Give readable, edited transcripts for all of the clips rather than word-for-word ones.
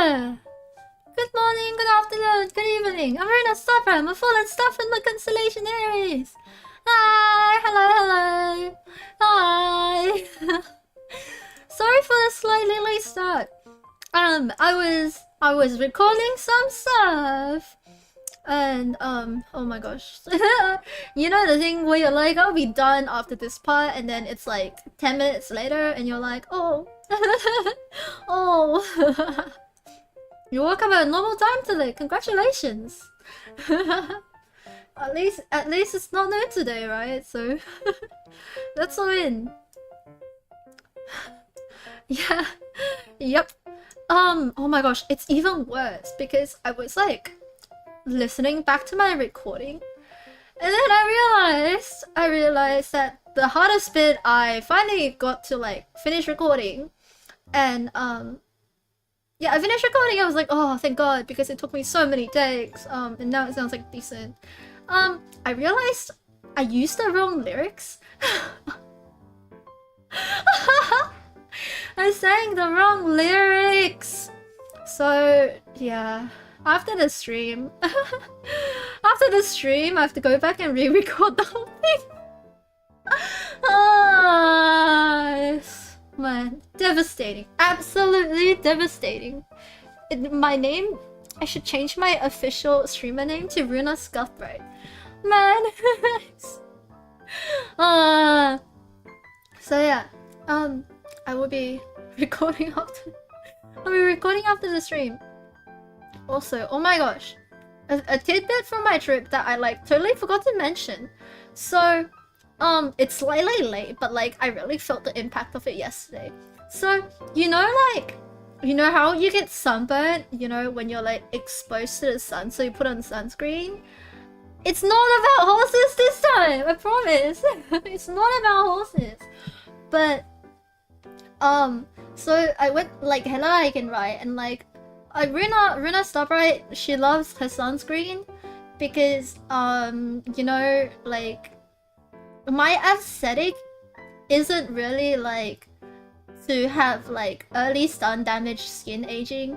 Good morning, good afternoon, good evening. I'm Ruuna Starbright. I'm a fallen star from the constellation Aries. Hi, hello. Hi. Sorry for the slightly late start. I was recording some stuff. And oh my gosh. You know the thing where you're like, I'll be done after this part, and then it's like 10 minutes later and you're like, oh. Oh. You woke up at a normal time today. Congratulations. at least it's not noon today, right? So that's a win. Yeah. Yep. Oh my gosh, it's even worse because I was like listening back to my recording, and then I realized that the hardest bit I finally got to like finish recording, and yeah, I finished recording. I was like, oh, thank God, because it took me so many takes. And now it sounds like decent. I realized I used the wrong lyrics. I sang the wrong lyrics. So yeah, after the stream, I have to go back and re-record the whole thing. Man, devastating. Absolutely devastating. My name, I should change my official streamer name to Ruuna Starbright. Man. So yeah, I will be recording after. I'll be recording after the stream. Also, oh my gosh, a tidbit from my trip that I like totally forgot to mention. So, it's slightly late, but like I really felt the impact of it yesterday. So, you know how you get sunburned, you know, when you're like exposed to the sun, so you put on sunscreen? It's not about horses this time, I promise. It's not about horses. But, so I went like hella hiking, right? And like, Ruuna Starbright, she loves her sunscreen because, you know, like, my aesthetic isn't really like to have like early sun damage skin aging.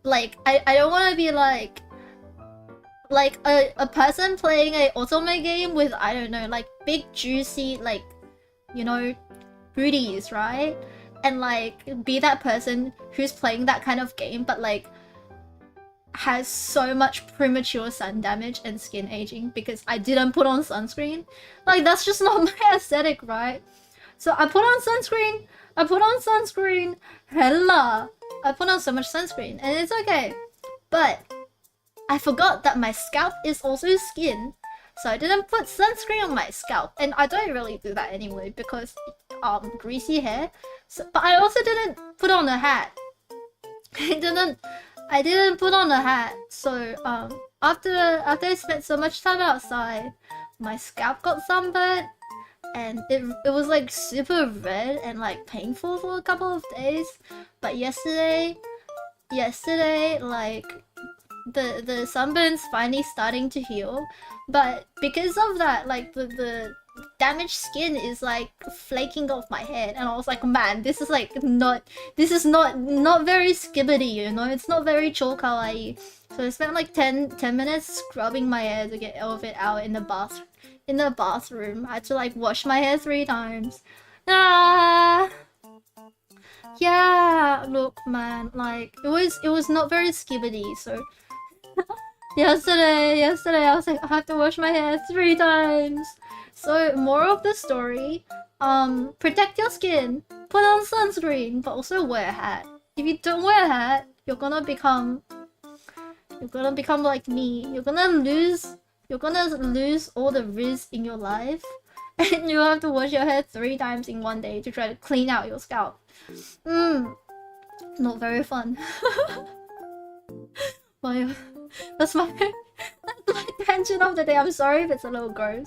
Like I don't want to be like a person playing a otome game with, I don't know, like big juicy like, you know, booties, right? And like be that person who's playing that kind of game but like has so much premature sun damage and skin aging because I didn't put on sunscreen. Like, that's just not my aesthetic, right? So I put on sunscreen, hella. I put on so much sunscreen, and it's okay. But I forgot that my scalp is also skin, so I didn't put sunscreen on my scalp. And I don't really do that anyway because greasy hair. So, but I also didn't put on a hat. I didn't put on a hat, so after I spent so much time outside, my scalp got sunburned, and it was like super red and like painful for a couple of days. But yesterday, like the sunburn's finally starting to heal, but because of that, like the damaged skin is like flaking off my head, and I was like, man, this is not very skibbity, you know, it's not very cho kawaii. So I spent like 10 minutes scrubbing my hair to get all of it out in the bathroom. I had to like wash my hair 3 times. Yeah, look man, like it was not very skibbity. So yesterday I was like, I have to wash my hair 3 times. So, moral of the story, protect your skin, put on sunscreen, but also wear a hat. If you don't wear a hat, you're gonna become like me. You're gonna lose all the riz in your life, and you have to wash your hair 3 times in one day to try to clean out your scalp. Not very fun. That's my tangent of the day. I'm sorry if it's a little gross.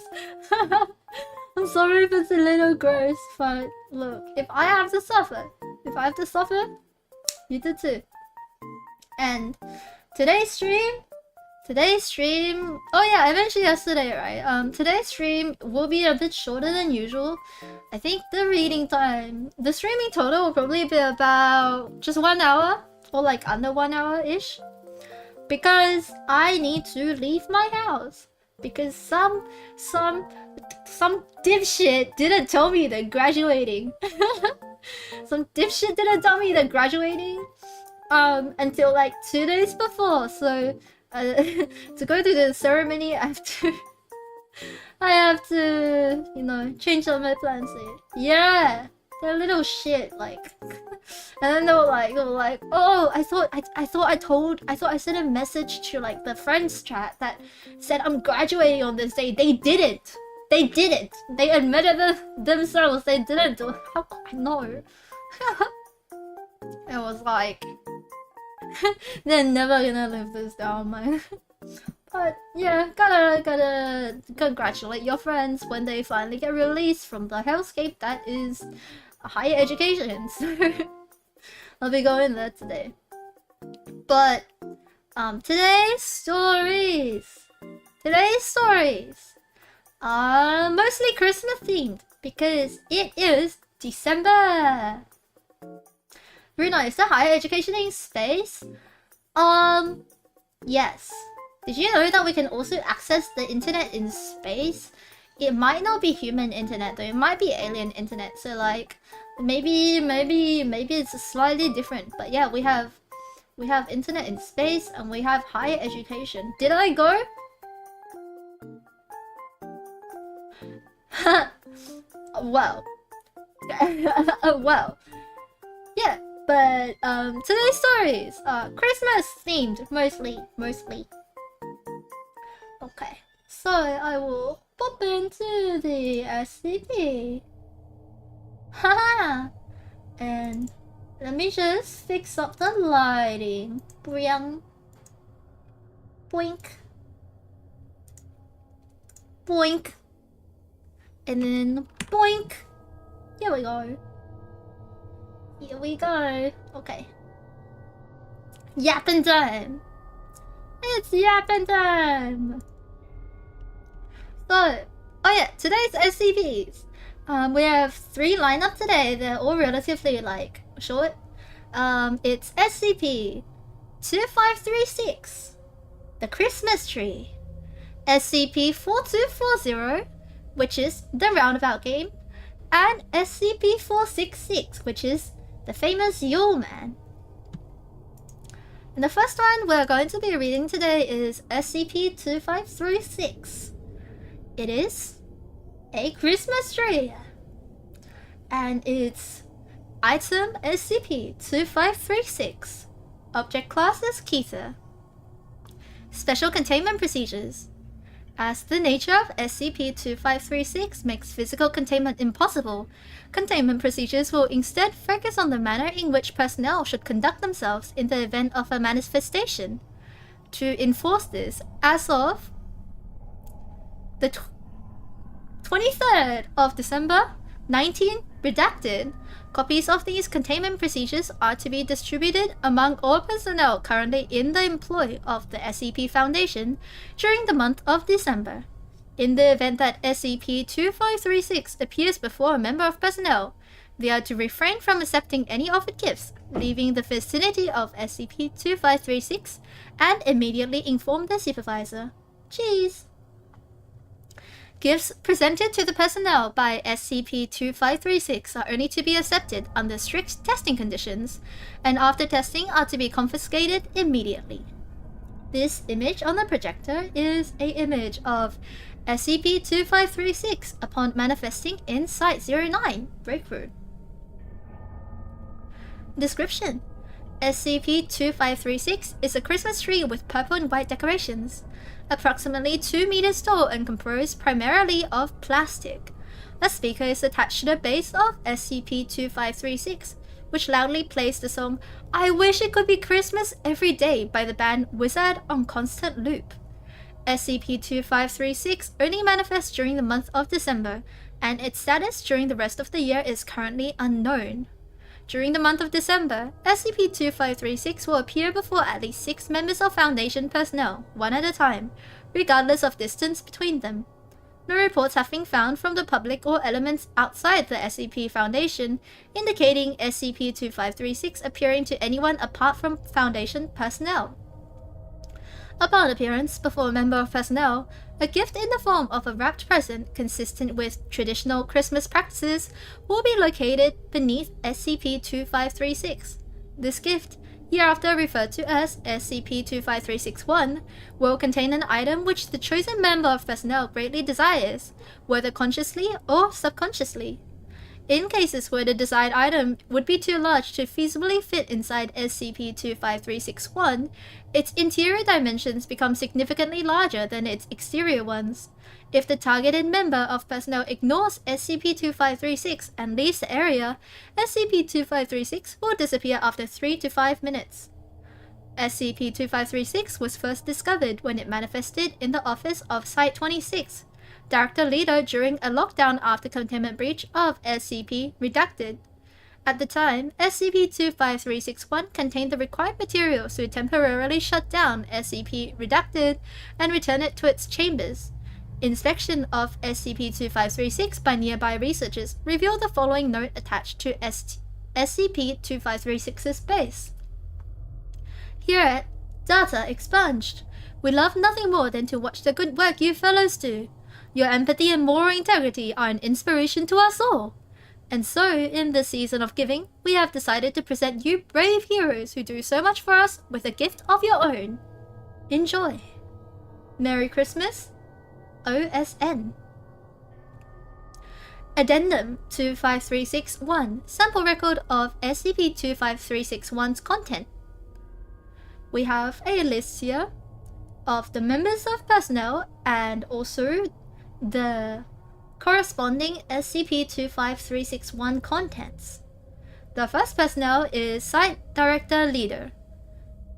I'm sorry if it's a little gross, but look, if I have to suffer, you did too. And today's stream Today's stream... Oh yeah, I mentioned yesterday, right? Today's stream will be a bit shorter than usual. I think the reading time... The streaming total will probably be about just 1 hour. Or like under 1 hour-ish. Because I need to leave my house. Because some dipshit didn't tell me they're graduating. Some dipshit didn't tell me they're graduating until like 2 days before. So to go to the ceremony, I have to, you know, change up my plans. Yeah, they're a little shit, like. And then they were like, oh, I thought I sent a message to like the friends chat that said I'm graduating on this day. They didn't. They admitted themselves they didn't. How could I know? It was like, they're never gonna live this down, man. But yeah, gotta congratulate your friends when they finally get released from the hellscape that is higher education. So I'll be going there today. But today's stories are mostly Christmas themed because it is December. Ruuna, is there higher education in space? Yes. Did you know that we can also access the internet in space? It might not be human internet though, it might be alien internet, so like maybe it's slightly different. But yeah, we have internet in space and we have higher education. Did I go? Well. Well. Yeah, but today's stories are Christmas themed mostly. Okay. So I will pop into the SCP. Haha! And let me just fix up the lighting. Boing. Boink. Boink. And then boink. Here we go. Here we go. Okay. Yapping time. It's yapping time. So, oh yeah, today's SCPs. We have 3 lineup today. They're all relatively like short. It's SCP-2536, the Christmas tree. SCP-4240, which is the Roundabout game, and SCP-466, which is the famous Yule man. And the first one we're going to be reading today is SCP-2536. It is a Christmas tree. And it's item SCP-2536. Object class is Keter. Special containment procedures. As the nature of SCP-2536 makes physical containment impossible, containment procedures will instead focus on the manner in which personnel should conduct themselves in the event of a manifestation. To enforce this, as of the 23rd of December, 19 redacted, copies of these containment procedures are to be distributed among all personnel currently in the employ of the SCP Foundation during the month of December. In the event that SCP-2536 appears before a member of personnel, they are to refrain from accepting any offered gifts, leaving the vicinity of SCP-2536, and immediately inform their supervisor. Cheese! Gifts presented to the personnel by SCP-2536 are only to be accepted under strict testing conditions, and after testing are to be confiscated immediately. This image on the projector is an image of SCP-2536 upon manifesting in Site-09, Breakthrough. Description: SCP-2536 is a Christmas tree with purple and white decorations. Approximately 2 meters tall and composed primarily of plastic. A speaker is attached to the base of SCP-2536, which loudly plays the song "I Wish It Could Be Christmas Every Day" by the band Wizard on constant loop. SCP-2536 only manifests during the month of December, and its status during the rest of the year is currently unknown. during the month of December, SCP-2536 will appear before at least 6 members of Foundation personnel, one at a time, regardless of distance between them. No reports have been found from the public or elements outside the SCP Foundation indicating SCP-2536 appearing to anyone apart from Foundation personnel. Upon appearance before a member of personnel, a gift in the form of a wrapped present consistent with traditional Christmas practices will be located beneath SCP-2536. This gift, hereafter referred to as SCP-25361, will contain an item which the chosen member of personnel greatly desires, whether consciously or subconsciously. In cases where the desired item would be too large to feasibly fit inside SCP-25361, its interior dimensions become significantly larger than its exterior ones. If the targeted member of personnel ignores SCP-2536 and leaves the area, SCP-2536 will disappear after 3 to 5 minutes. SCP-2536 was first discovered when it manifested in the office of Site-26, Director Leader during a lockdown after containment breach of SCP Redacted. At the time, SCP-25361 contained the required materials to temporarily shut down SCP Redacted and return it to its chambers. Inspection of SCP-2536 by nearby researchers revealed the following note attached to SCP-2536's base. Here at Data Expunged, we love nothing more than to watch the good work you fellows do. Your empathy and moral integrity are an inspiration to us all. And so, in this season of giving, we have decided to present you brave heroes who do so much for us with a gift of your own. Enjoy. Merry Christmas, OSN. Addendum 25361, sample record of SCP-25361's content. We have a list here of the members of personnel and also the corresponding SCP-25361 contents. The first personnel is Site Director Leader,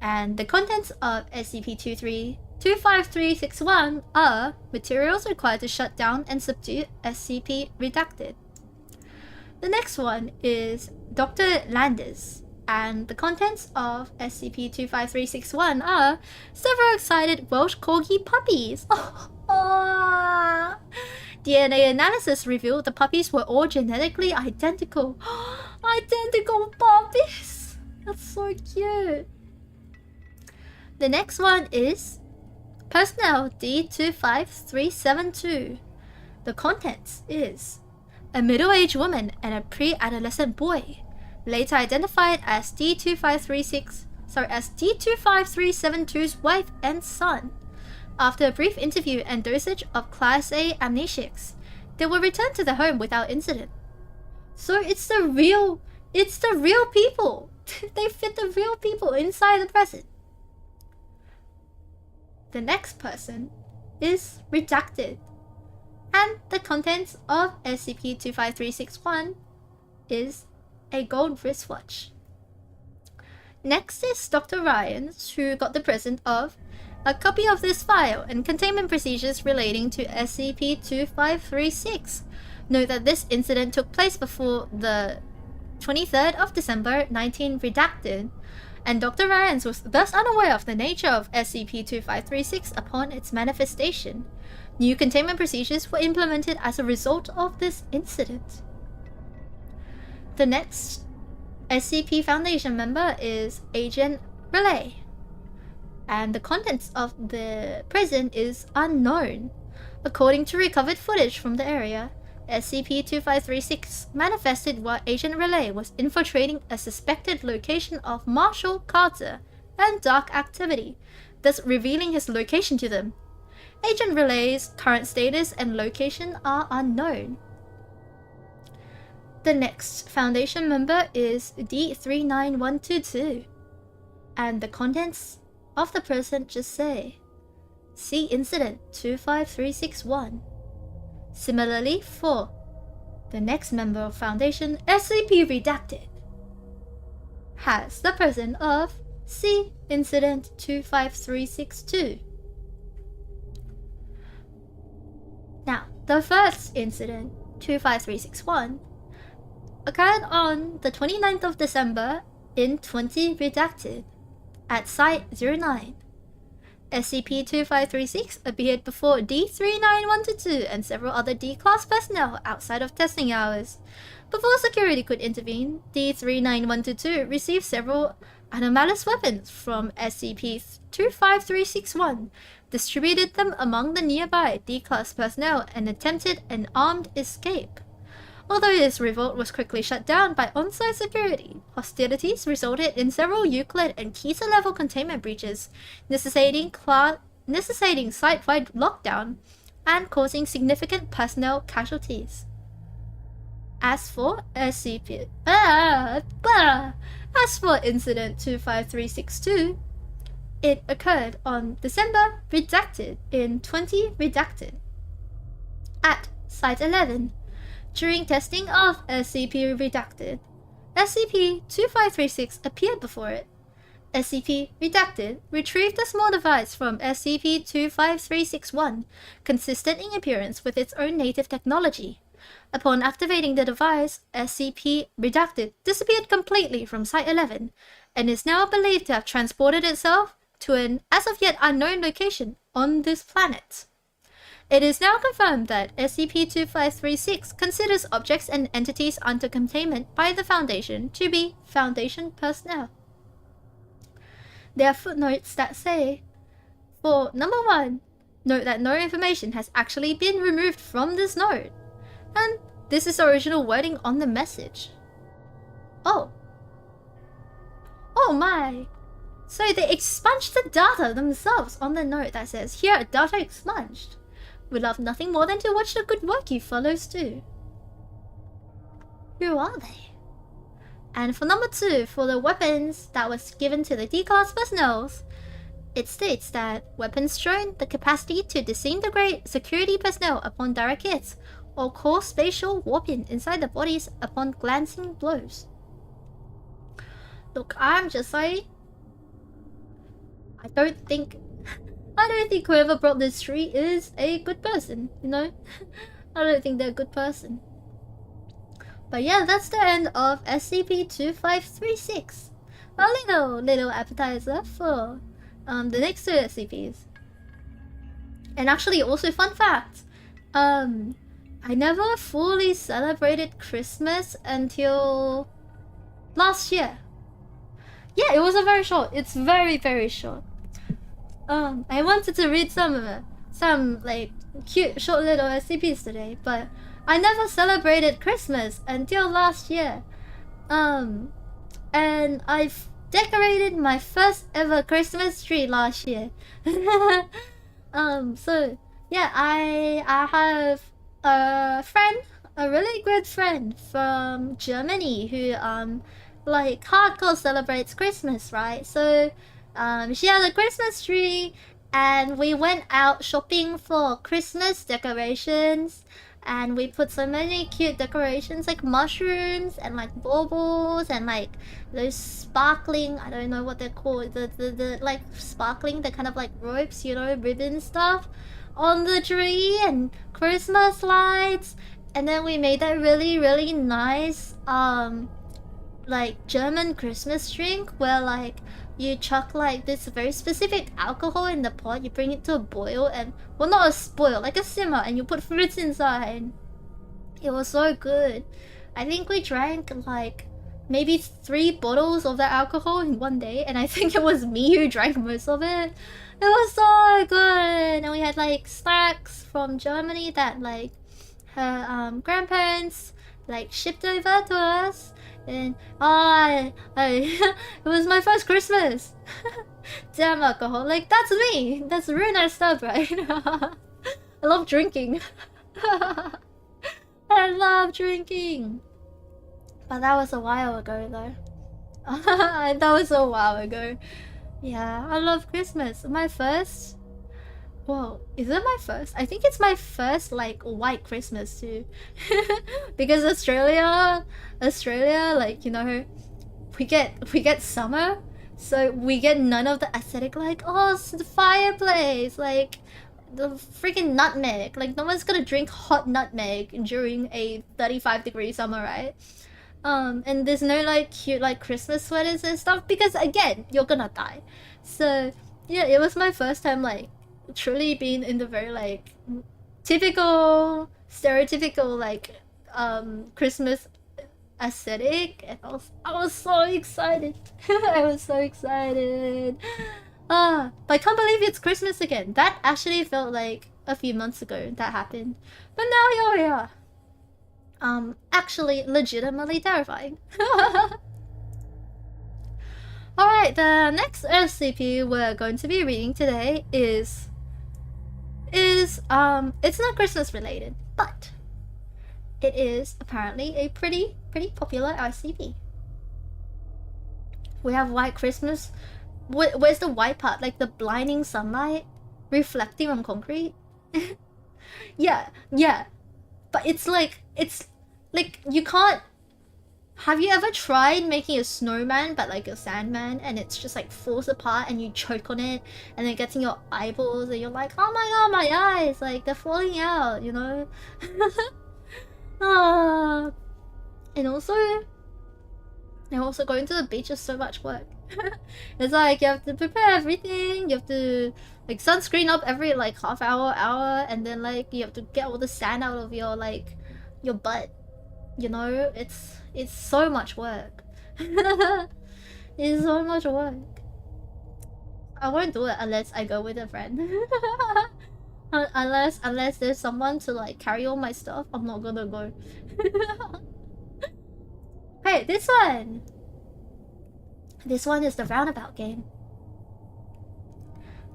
and the contents of SCP-25361 are materials required to shut down and subdue SCP Redacted. The next one is Dr. Landis, and the contents of SCP-25361 are several excited Welsh Corgi puppies. DNA analysis revealed the puppies were all genetically identical. Identical puppies! That's so cute. The next one is Personnel D25372. The contents is a middle-aged woman and a pre-adolescent boy, later identified as D25372's wife and son. After a brief interview and dosage of Class A amnesiacs, they were returned to the home without incident. So it's the real people. They fit the real people inside the present. The next person is Redacted, and the contents of SCP-25361 is a gold wristwatch. Next is Dr. Ryans, who got the present of a copy of this file and containment procedures relating to SCP-2536. Note that this incident took place before the 23rd of December 19 Redacted, and Dr. Ryans was thus unaware of the nature of SCP-2536 upon its manifestation. New containment procedures were implemented as a result of this incident. The next SCP Foundation member is Agent Relay, and the contents of the prison is unknown. According to recovered footage from the area, SCP-2536 manifested while Agent Relay was infiltrating a suspected location of Marshall Carter and dark activity, thus revealing his location to them. Agent Relay's current status and location are unknown. The next Foundation member is D39122, and the contents of the present just say, see Incident 25361. Similarly, for the next member of Foundation, SCP Redacted, has the present of C Incident 25362. Now, the first incident, 25361, occurred on the 29th of December in 20 redacted at Site-09. SCP-2536 appeared before D-39122 and several other D-Class personnel outside of testing hours. Before security could intervene, D-39122 received several anomalous weapons from SCP-25361, distributed them among the nearby D-Class personnel, and attempted an armed escape. Although this revolt was quickly shut down by on-site security, hostilities resulted in several Euclid and Keter-level containment breaches, necessitating site-wide lockdown and causing significant personnel casualties. As for Incident 25362, it occurred on December redacted in 20 redacted at Site-11. During testing of SCP redacted, SCP-2536 appeared before it. SCP redacted retrieved a small device from SCP-25361, consistent in appearance with its own native technology. Upon activating the device, SCP redacted disappeared completely from Site-11 and is now believed to have transported itself to an as of yet unknown location on this planet. It is now confirmed that SCP-2536 considers objects and entities under containment by the Foundation to be Foundation personnel. There are footnotes that say, for number 1, note that no information has actually been removed from this node, and this is the original wording on the message. Oh my! So they expunged the data themselves on the note that says, here, data expunged. We love nothing more than to watch the good work you fellows do. Who are they? And for number 2, for the weapons that was given to the D-Class personnel, it states that weapons showing the capacity to disintegrate security personnel upon direct hits or cause spatial warping inside the bodies upon glancing blows. Look, I'm just saying, I don't think whoever brought this tree is a good person, you know? I don't think they're a good person. But yeah, that's the end of SCP-2536. A little appetizer for the next 2 SCPs. And actually, also fun fact, I never fully celebrated Christmas until last year. Yeah, it was it's very, very short. I wanted to read some like cute short little SCPs today, but I never celebrated Christmas until last year. And I've decorated my first ever Christmas tree last year. So yeah, I have a friend, a really good friend from Germany who like hardcore celebrates Christmas, right? So she has a Christmas tree, and we went out shopping for Christmas decorations, and we put so many cute decorations like mushrooms and like baubles and like those sparkling, I don't know what they're called, the like sparkling, the kind of like ropes, you know, ribbon stuff on the tree, and Christmas lights. And then we made that really nice like German Christmas drink where like you chuck like this very specific alcohol in the pot, you bring it to a boil, and well, not a boil, like a simmer, and you put fruits inside. It was so good. I think we drank like maybe 3 bottles of that alcohol in one day, and I think it was me who drank most of it. It was so good. And we had like snacks from Germany that like her grandparents like shipped over to us. And it was my first Christmas. Damn alcohol, like that's me. That's Ruuna Starbright. I love drinking. I love drinking. But that was a while ago though. That was a while ago. Yeah, I love Christmas. My first... Whoa, is it my first? I think it's my first like white Christmas too. Because Australia, like, you know, we get summer, so we get none of the aesthetic like, oh, it's the fireplace, like the freaking nutmeg. Like no one's gonna drink hot nutmeg during a 35-degree summer, right? And there's no like cute like Christmas sweaters and stuff because again, you're gonna die. So yeah, it was my first time like truly being in the very like typical stereotypical like Christmas aesthetic, and I was so excited. I was so excited. But I can't believe it's Christmas again. That actually felt like a few months ago that happened, but now here we are. Actually legitimately terrifying. Alright, the next SCP we're going to be reading today is it's not Christmas related, but it is apparently a pretty popular SCP. We have White Christmas. Where's the white part? Like the blinding sunlight reflecting on concrete? yeah. But it's like you can't. Have you ever tried making a snowman but like a sandman, and it's just like falls apart and you choke on it and it gets in your eyeballs and you're like, oh my god, my eyes, like they're falling out, you know? And also going to the beach is so much work. It's like you have to prepare everything, you have to like sunscreen up every like half hour, and then like you have to get all the sand out of your like your butt. You know, it's so much work. It's so much work. I won't do it unless I go with a friend. unless there's someone to like carry all my stuff, I'm not gonna go. Hey, this one! This one is the Roundabout game.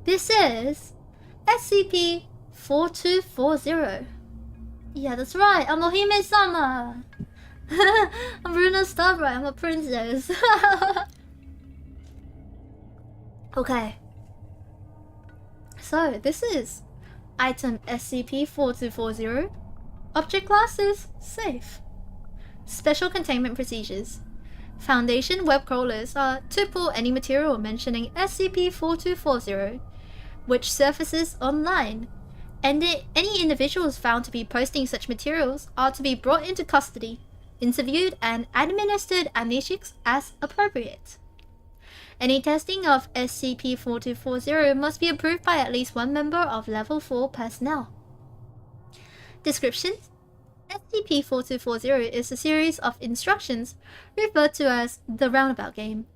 This is SCP-4240. Yeah, that's right, I'm Ohime-sama! I'm Ruuna Starbright, I'm a princess. Okay. So, this is item SCP-4240. Object class is safe. Special containment procedures. Foundation web crawlers are to pull any material mentioning SCP-4240, which surfaces online, and any individuals found to be posting such materials are to be brought into custody, interviewed, and administered amnesics as appropriate. Any testing of SCP-4240 must be approved by at least one member of Level 4 personnel. Description: SCP-4240 is a series of instructions referred to as the Roundabout game,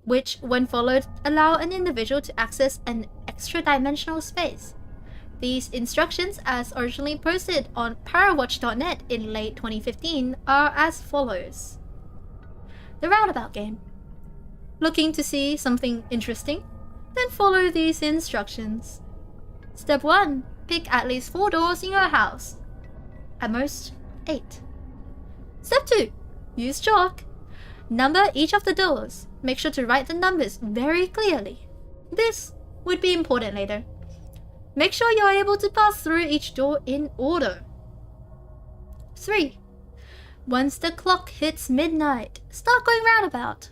which, when followed, allow an individual to access an extra-dimensional space. These instructions, as originally posted on parawatch.net in late 2015, are as follows. The Roundabout game. Looking to see something interesting? Then follow these instructions. Step 1. Pick at least 4 doors in your house. At most, 8. Step 2. Use chalk. Number each of the doors. Make sure to write the numbers very clearly. This would be important later. Make sure you're able to pass through each door in order. 3. Once the clock hits midnight, start going roundabout.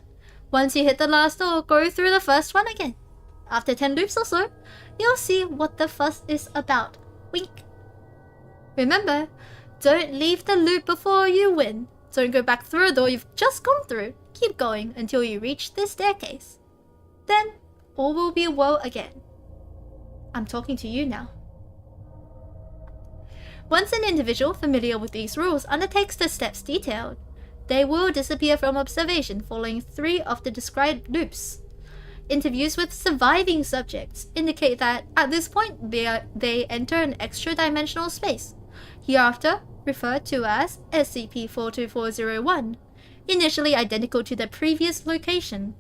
Once you hit the last door, go through the first one again. After 10 loops or so, you'll see what the fuss is about. Wink. Remember, don't leave the loop before you win. Don't go back through a door you've just gone through. Keep going until you reach the staircase. Then, all will be well again. I'm talking to you now. Once an individual familiar with these rules undertakes the steps detailed, they will disappear from observation following 3 of the described loops. Interviews with surviving subjects indicate that at this point they enter an extra-dimensional space, hereafter referred to as SCP-42401, initially identical to the previous location.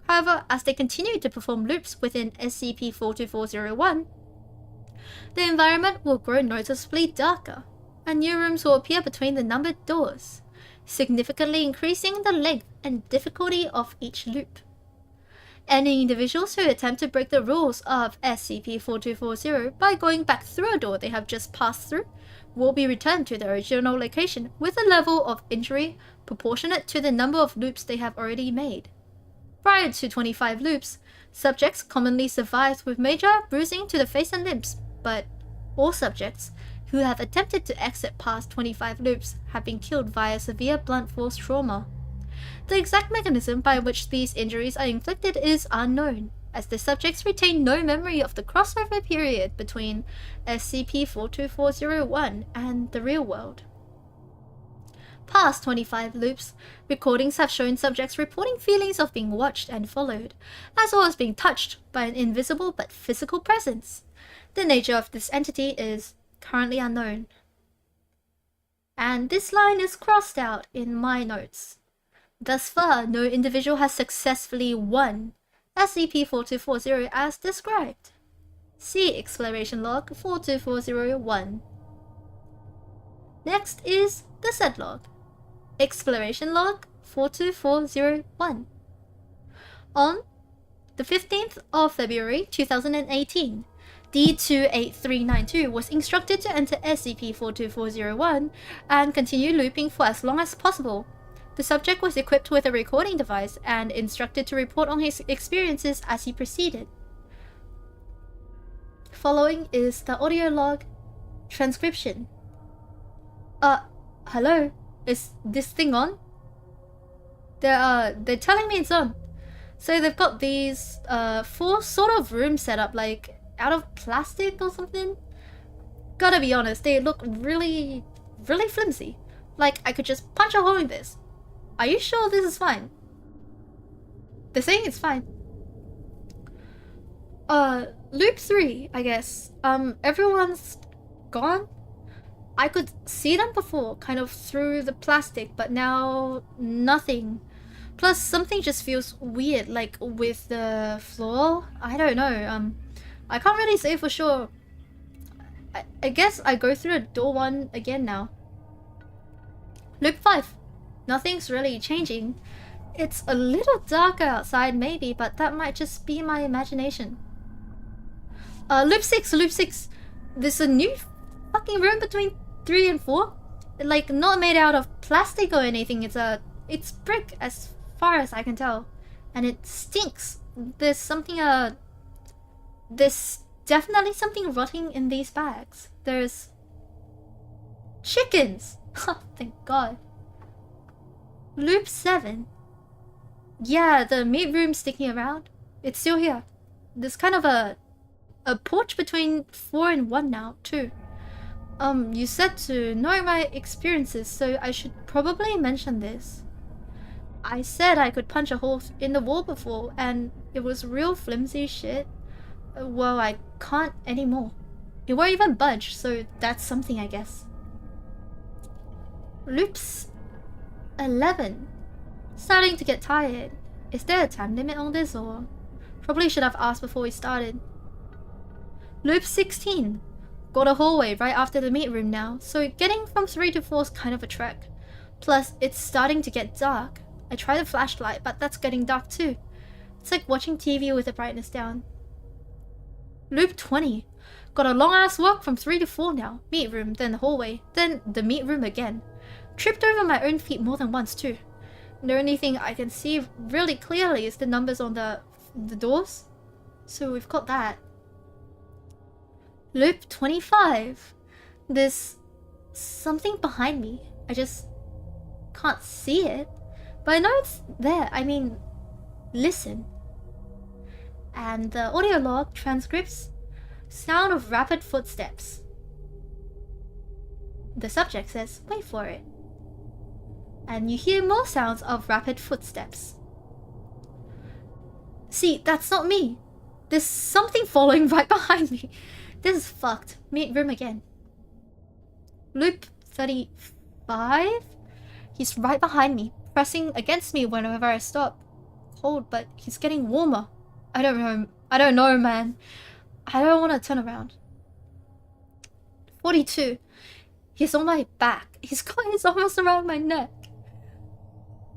However, as they continue to perform loops within SCP-42401, the environment will grow noticeably darker, and new rooms will appear between the numbered doors, significantly increasing the length and difficulty of each loop. Any individuals who attempt to break the rules of SCP-4240 by going back through a door they have just passed through will be returned to their original location with a level of injury proportionate to the number of loops they have already made. Prior to 25 loops, subjects commonly survived with major bruising to the face and limbs, but all subjects who have attempted to exit past 25 loops have been killed via severe blunt force trauma. The exact mechanism by which these injuries are inflicted is unknown, as the subjects retain no memory of the crossover period between SCP-42401 and the real world. Past 25 loops, recordings have shown subjects reporting feelings of being watched and followed, as well as being touched by an invisible but physical presence. The nature of this entity is currently unknown. And this line is crossed out in my notes. Thus far, no individual has successfully won SCP-4240 as described. See Exploration Log 42401. Next is the said log. Exploration Log 42401. On the 15th of February 2018, D28392 was instructed to enter SCP-42401 and continue looping for as long as possible. The subject was equipped with a recording device and instructed to report on his experiences as he proceeded. Following is the audio log transcription. Hello? Is this thing on? They're telling me it's on. So they've got these 4 sort of rooms set up, like out of plastic or something. Gotta be honest, they look really flimsy. Like I could just punch a hole in this. Are you sure this is fine? They're saying it's fine. Loop 3, I guess. Everyone's gone? I could see them before, kind of through the plastic, but now nothing. Plus, something just feels weird, like with the floor. I don't know. I can't really say for sure. I guess I go through door 1 again now. Loop 5. Nothing's really changing. It's a little darker outside maybe, but that might just be my imagination. Loop 6. There's a new fucking room between 3 and 4. Like, not made out of plastic or anything. It's brick as far as I can tell. And it stinks. There's something, there's definitely something rotting in these bags. There's chickens! Oh, thank God. Loop 7. Yeah, the meat room sticking around. It's still here. There's kind of a porch between 4 and 1 now, too. You said to know my experiences, so I should probably mention this. I said I could punch a hole in the wall before, and it was real flimsy shit. Well, I can't anymore. It won't even budge, so that's something, I guess. Loops 11. Starting to get tired. Is there a time limit on this, or? Probably should have asked before we started. Loop 16. Got a hallway right after the meat room now, so getting from 3 to 4 is kind of a trek. Plus, it's starting to get dark. I tried the flashlight, but that's getting dark too. It's like watching TV with the brightness down. Loop 20. Got a long ass walk from 3 to 4 now. Meat room, then the hallway, then the meat room again. Tripped over my own feet more than once too. The only thing I can see really clearly is the numbers on the doors. So we've got that. Loop 25. There's something behind me. I just can't see it. But I know it's there. I mean, listen. And the audio log transcripts sound of rapid footsteps. The subject says, wait for it. And you hear more sounds of rapid footsteps. See, that's not me. There's something following right behind me. This is fucked. Meat room again. Loop 35? He's right behind me, pressing against me whenever I stop. Cold, but he's getting warmer. I don't know, man. I don't want to turn around. 42. He's on my back. He's got his arms around my neck.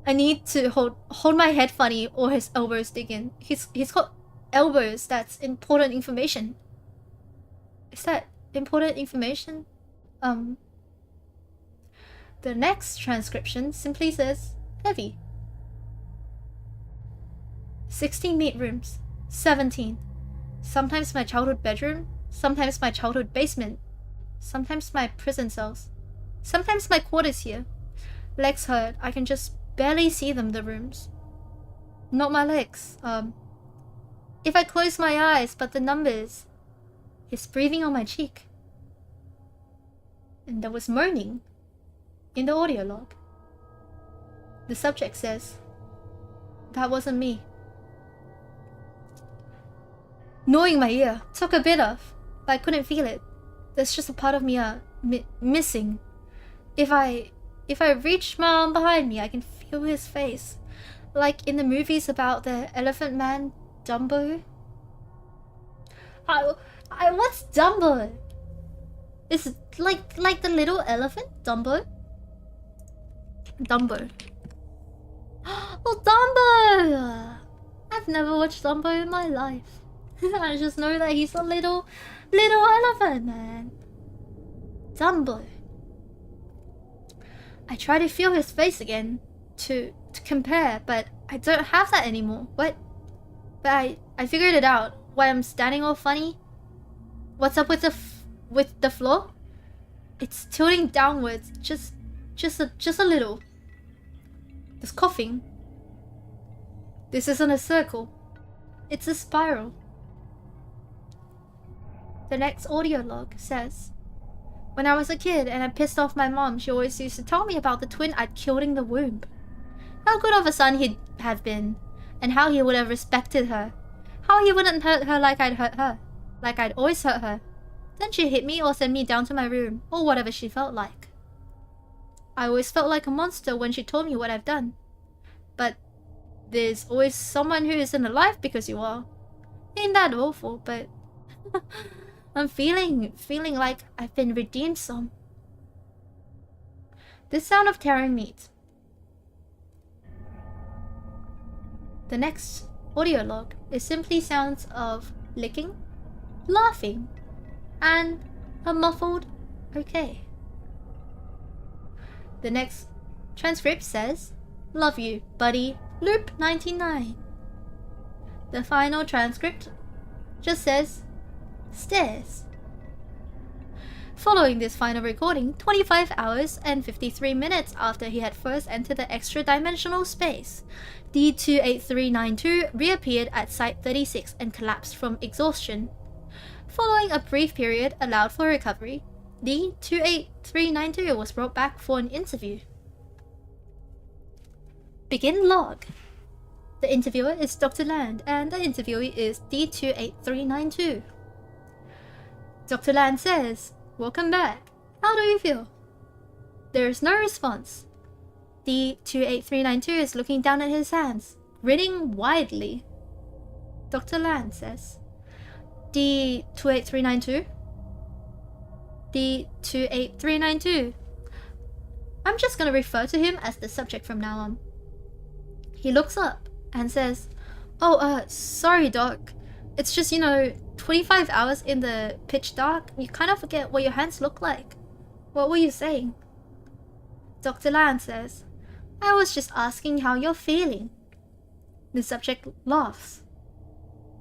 I need to hold my head funny or his elbows dig in. He's got elbows. That's important information. Is that important information? The next transcription simply says heavy. 16 meat rooms. 17. Sometimes my childhood bedroom, sometimes my childhood basement. Sometimes my prison cells. Sometimes my quarters here. Legs hurt. I can just barely see them, the rooms. Not my legs. If I close my eyes, but the numbers. It's breathing on my cheek. And there was moaning in the audio log. The subject says, that wasn't me. Gnawing my ear. Took a bit of, but I couldn't feel it. There's just a part of me missing. If I reach my arm behind me, I can feel his face. Like in the movies about the elephant man, Dumbo. What's Dumbo? Is it like the little elephant, Dumbo? Dumbo. Oh, Dumbo! I've never watched Dumbo in my life. I just know that he's a little elephant man. Dumbo. I try to feel his face again to compare, but I don't have that anymore. What? But I figured it out. Why I'm standing all funny? What's up with the floor? It's tilting downwards, just a little. There's coughing. This isn't a circle. It's a spiral. The next audio log says, when I was a kid and I pissed off my mom, she always used to tell me about the twin I'd killed in the womb. How good of a son he'd have been, and how he would have respected her. How he wouldn't hurt her like I'd hurt her. Like I'd always hurt her. Then she'd hit me or send me down to my room, or whatever she felt like. I always felt like a monster when she told me what I've done. But there's always someone who isn't alive because you are. Ain't that awful, but I'm feeling like I've been redeemed some. The sound of tearing meat. The next audio log is simply sounds of licking, laughing, and a muffled okay. The next transcript says, love you, buddy, loop 99. The final transcript just says, stairs. Following this final recording, 25 hours and 53 minutes after he had first entered the extra-dimensional space, D28392 reappeared at Site 36 and collapsed from exhaustion. Following a brief period allowed for recovery, D28392 was brought back for an interview. Begin log. The interviewer is Dr. Land, and the interviewee is D28392. Dr. Land says, welcome back. How do you feel? There is no response. D28392 is looking down at his hands, grinning widely. Dr. Land says, D28392? D28392. I'm just gonna refer to him as the subject from now on. He looks up and says, oh, sorry, Doc. It's just, 25 hours in the pitch dark, you kind of forget what your hands look like. What were you saying? Dr. Land says, I was just asking how you're feeling. The subject laughs.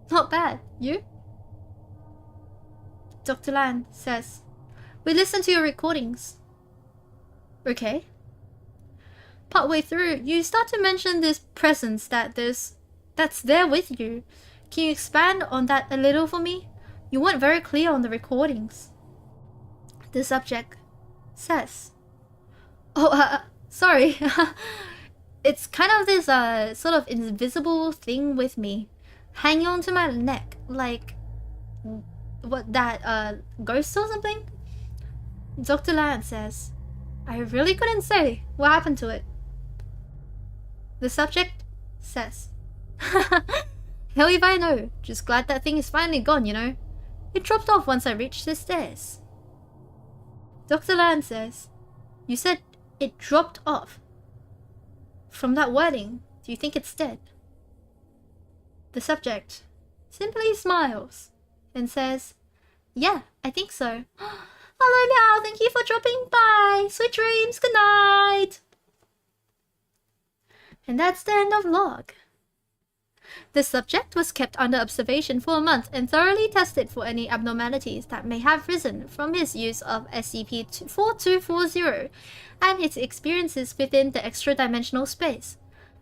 Not bad, you? Dr. Land says, we listened to your recordings. Okay. Partway through, you start to mention this presence that's there with you. Can you expand on that a little for me? You weren't very clear on the recordings. The subject says, oh, sorry. It's kind of this sort of invisible thing with me, hanging onto my neck, like what, that ghost or something? Dr. Land says, I really couldn't say. What happened to it? The subject says, hell if I know. Just glad that thing is finally gone, It dropped off once I reached the stairs. Dr. Land says, you said it dropped off. From that wording, do you think it's dead? The subject simply smiles and says, yeah, I think so. Hello now, thank you for dropping by. Sweet dreams, good night. And that's the end of log. The subject was kept under observation for a month and thoroughly tested for any abnormalities that may have risen from his use of SCP-4240 and his experiences within the extra-dimensional space.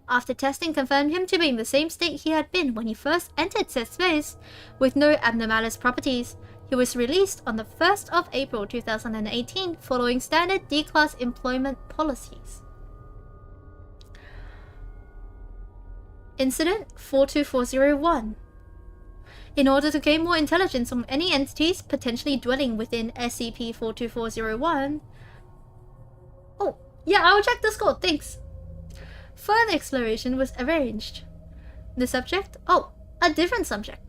After testing confirmed him to be in the same state he had been when he first entered said space, with no abnormalous properties, he was released on the 1st of April 2018 following standard D-Class employment policies. Incident 42401. In order to gain more intelligence on any entities potentially dwelling within SCP-42401... Oh, yeah, I will check the score, thanks. Further exploration was arranged. The subject? Oh, a different subject.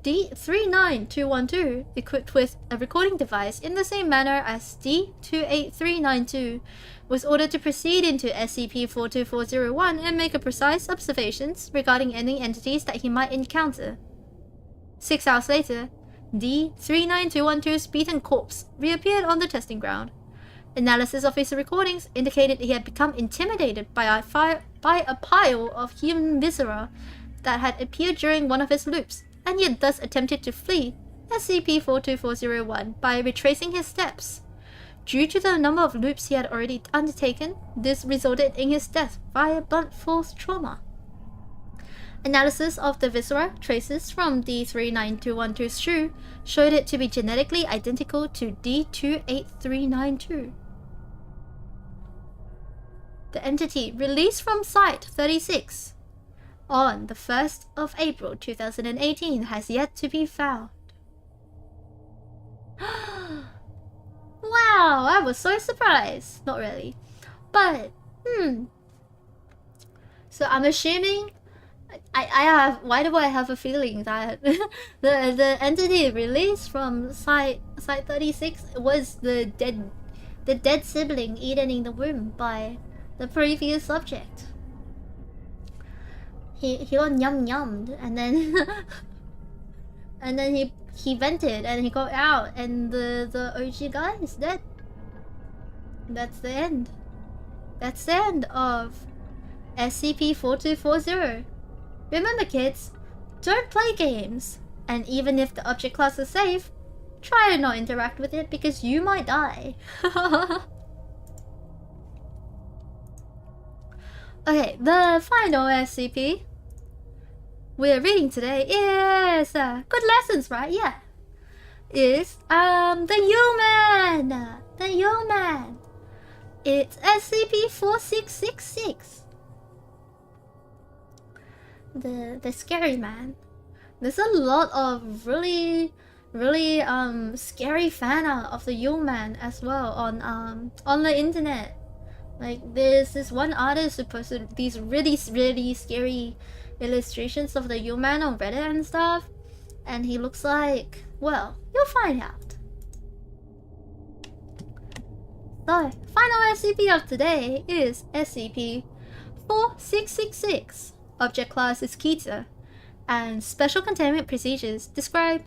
D39212, equipped with a recording device in the same manner as D28392, was ordered to proceed into SCP-42401 and make precise observations regarding any entities that he might encounter. 6 hours later, D39212's beaten corpse reappeared on the testing ground. Analysis of his recordings indicated he had become intimidated by a pile of human viscera that had appeared during one of his loops, and he had thus attempted to flee SCP-42401 by retracing his steps. Due to the number of loops he had already undertaken, this resulted in his death via blunt force trauma. Analysis of the viscera traces from D39212's shoe showed it to be genetically identical to D28392. The entity released from Site-36 on the 1st of April 2018 has yet to be found. Wow, I was so surprised. Not really. But, So I'm assuming... why do I have a feeling that the entity released from Site-36 was the dead sibling eaten in the womb by the previous subject. He got yummed and then and then he vented and he got out and the OG guy is dead. That's the end. That's the end of SCP-4240. Remember kids, don't play games, and even if the object class is safe, try to not interact with it because you might die. Okay, the final SCP we're reading today is good lessons, right? Yeah, is the Yule Man. The Yule Man. It's SCP-4666. The scary man. There's a lot of really scary fan art of the Yule Man as well on the internet. Like there's this one artist who posted these really scary illustrations of the Yule Man on Reddit and stuff, and he looks like, well, you'll find out. So, final SCP of today is SCP-4666. Object class is Kita, and special containment procedures describe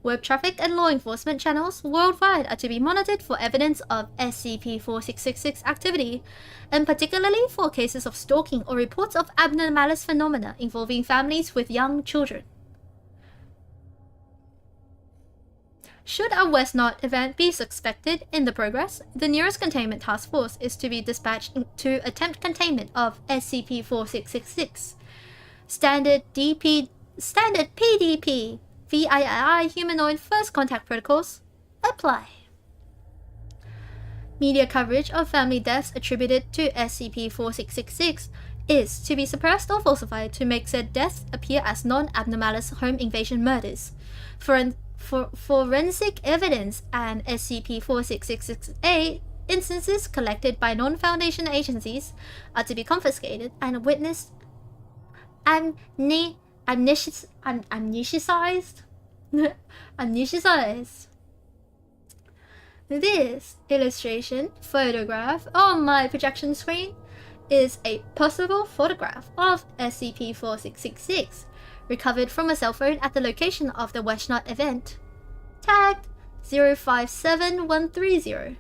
web traffic and law enforcement channels worldwide are to be monitored for evidence of SCP-4666 activity, and particularly for cases of stalking or reports of abnormalous phenomena involving families with young children. Should a West Knot event be suspected in the progress, the nearest containment task force is to be dispatched to attempt containment of SCP-4666. Standard PDP VII humanoid first contact protocols apply. Media coverage of family deaths attributed to SCP-4666 is to be suppressed or falsified to make said deaths appear as non-abnormalous home invasion murders. Forensic evidence and SCP-4666A instances collected by non-Foundation agencies are to be confiscated and witnessed amnesticized. This illustration photograph on my projection screen is a possible photograph of SCP-4666 recovered from a cell phone at the location of the West Knot event, tagged 057130.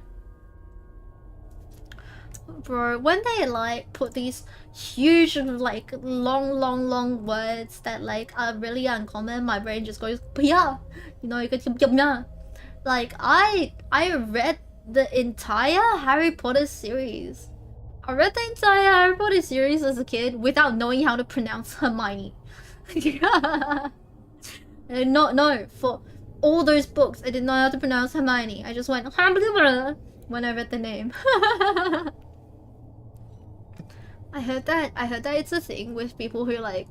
Bro, when they like put these huge like long words that like are really uncommon, my brain just goes yeah, you know, you could like I read the entire Harry Potter series. I read the entire Harry Potter series as a kid without knowing how to pronounce Hermione. No, for all those books I didn't know how to pronounce Hermione. I just went when I read the name. I heard that it's a thing with people who like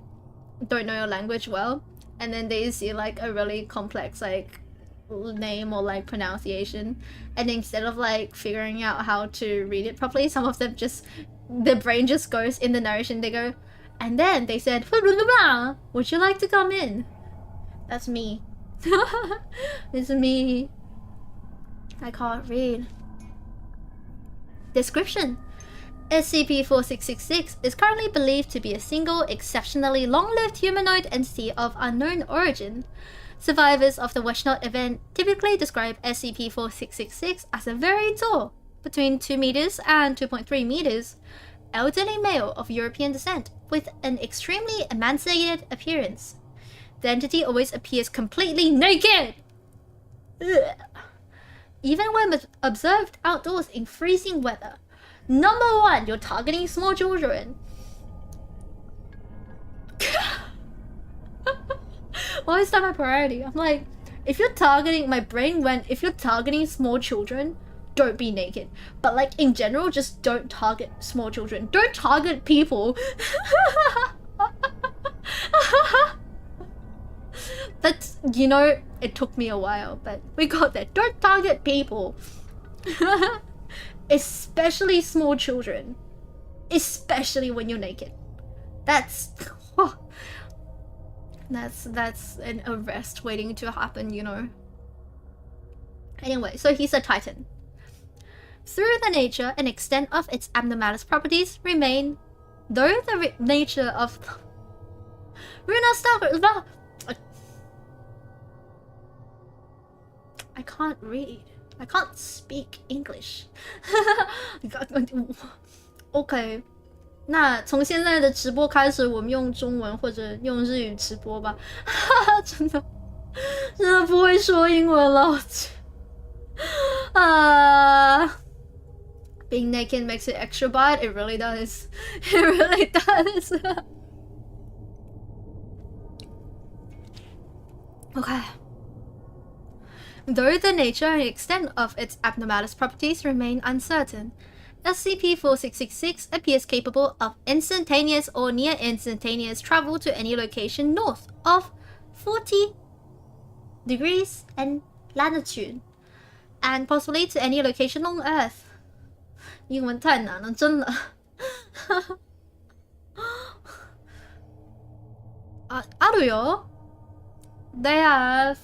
don't know your language well, and then they see like a really complex like name or like pronunciation, and instead of like figuring out how to read it properly, some of them just their brain just goes in the narration. They go, and then they said, "Would you like to come in?" That's me. It's me. I can't read. Description. SCP-4666 is currently believed to be a single, exceptionally long-lived humanoid entity of unknown origin. Survivors of the Westnot event typically describe SCP-4666 as a very tall, between 2 meters and 2.3 meters, elderly male of European descent with an extremely emaciated appearance. The entity always appears completely naked! Ugh. Even when observed outdoors in freezing weather. Number 1, you're targeting small children. Why is that my priority? I'm like, if you're targeting, my brain went, if you're targeting small children, don't be naked. But like in general, just don't target small children. Don't target people. That's, you know, it took me a while, but we got there. Don't target people. Especially small children. Especially when you're naked. That's an arrest waiting to happen, you know. Anyway, so he's a Titan. Through the nature and extent of its abnormalist properties remain, though the nature of Ruuna Starbright. I can't read. I can't speak English. OK， 那从现在的直播开始，我们用中文或者用日语直播吧。真的不会说英文了。Being naked makes it extra bad. It really does. It really does. Okay. Though the nature and extent of its abnormalist properties remain uncertain, SCP-4666 appears capable of instantaneous or near-instantaneous travel to any location north of 40 degrees and latitude, and possibly to any location on Earth. 英文太难了，真的。あるよ。They have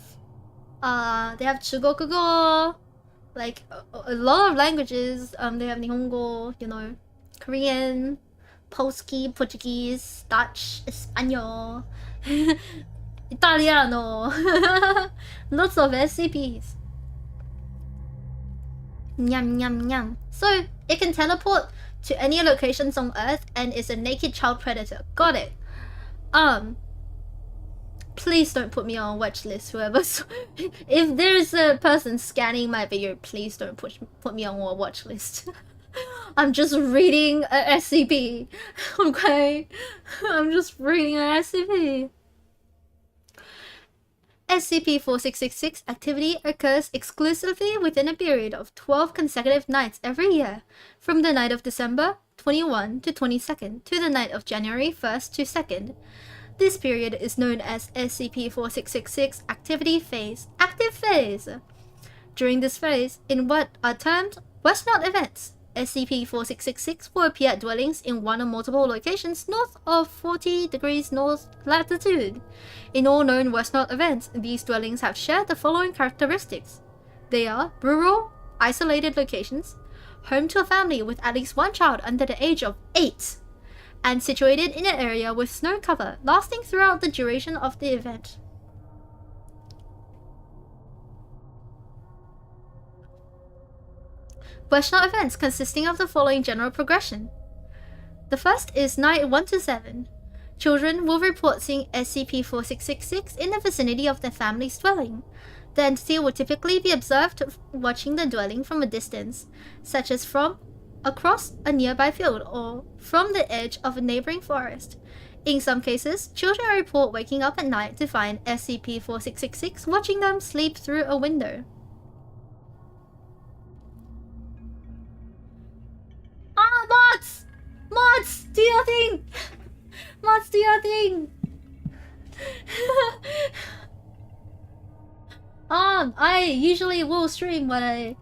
Chugokugo, like a lot of languages. They have Nihongo, you know, Korean, Polski, Portuguese, Dutch, Espanol, Italiano. Lots of SCPs. Nyam nyam nyam. So it can teleport to any locations on Earth and is a naked child predator. Got it. Please don't put me on a watch list, whoever. If there's a person scanning my video, please don't put me on a watch list. I'm just reading a SCP, okay? I'm just reading a SCP. SCP-4666 activity occurs exclusively within a period of 12 consecutive nights every year, from the night of December 21 to 22nd to the night of January 1st to 2nd. This period is known as SCP-4666 Activity Phase. Active Phase! During this phase, in what are termed Westnot events, SCP-4666 will appear at dwellings in one or multiple locations north of 40 degrees north latitude. In all known Westnot events, these dwellings have shared the following characteristics. They are rural, isolated locations, home to a family with at least one child under the age of 8, and situated in an area with snow cover lasting throughout the duration of the event. Westnot events consisting of the following general progression. The first is night 1 to 7. Children will report seeing SCP-4666 in the vicinity of their family's dwelling. The entity will typically be observed watching the dwelling from a distance, such as from across a nearby field or from the edge of a neighboring forest. In some cases, children report waking up at night to find SCP-4666 watching them sleep through a window. Mods! Mods! Do your thing! Mods, do your thing! I usually will stream what I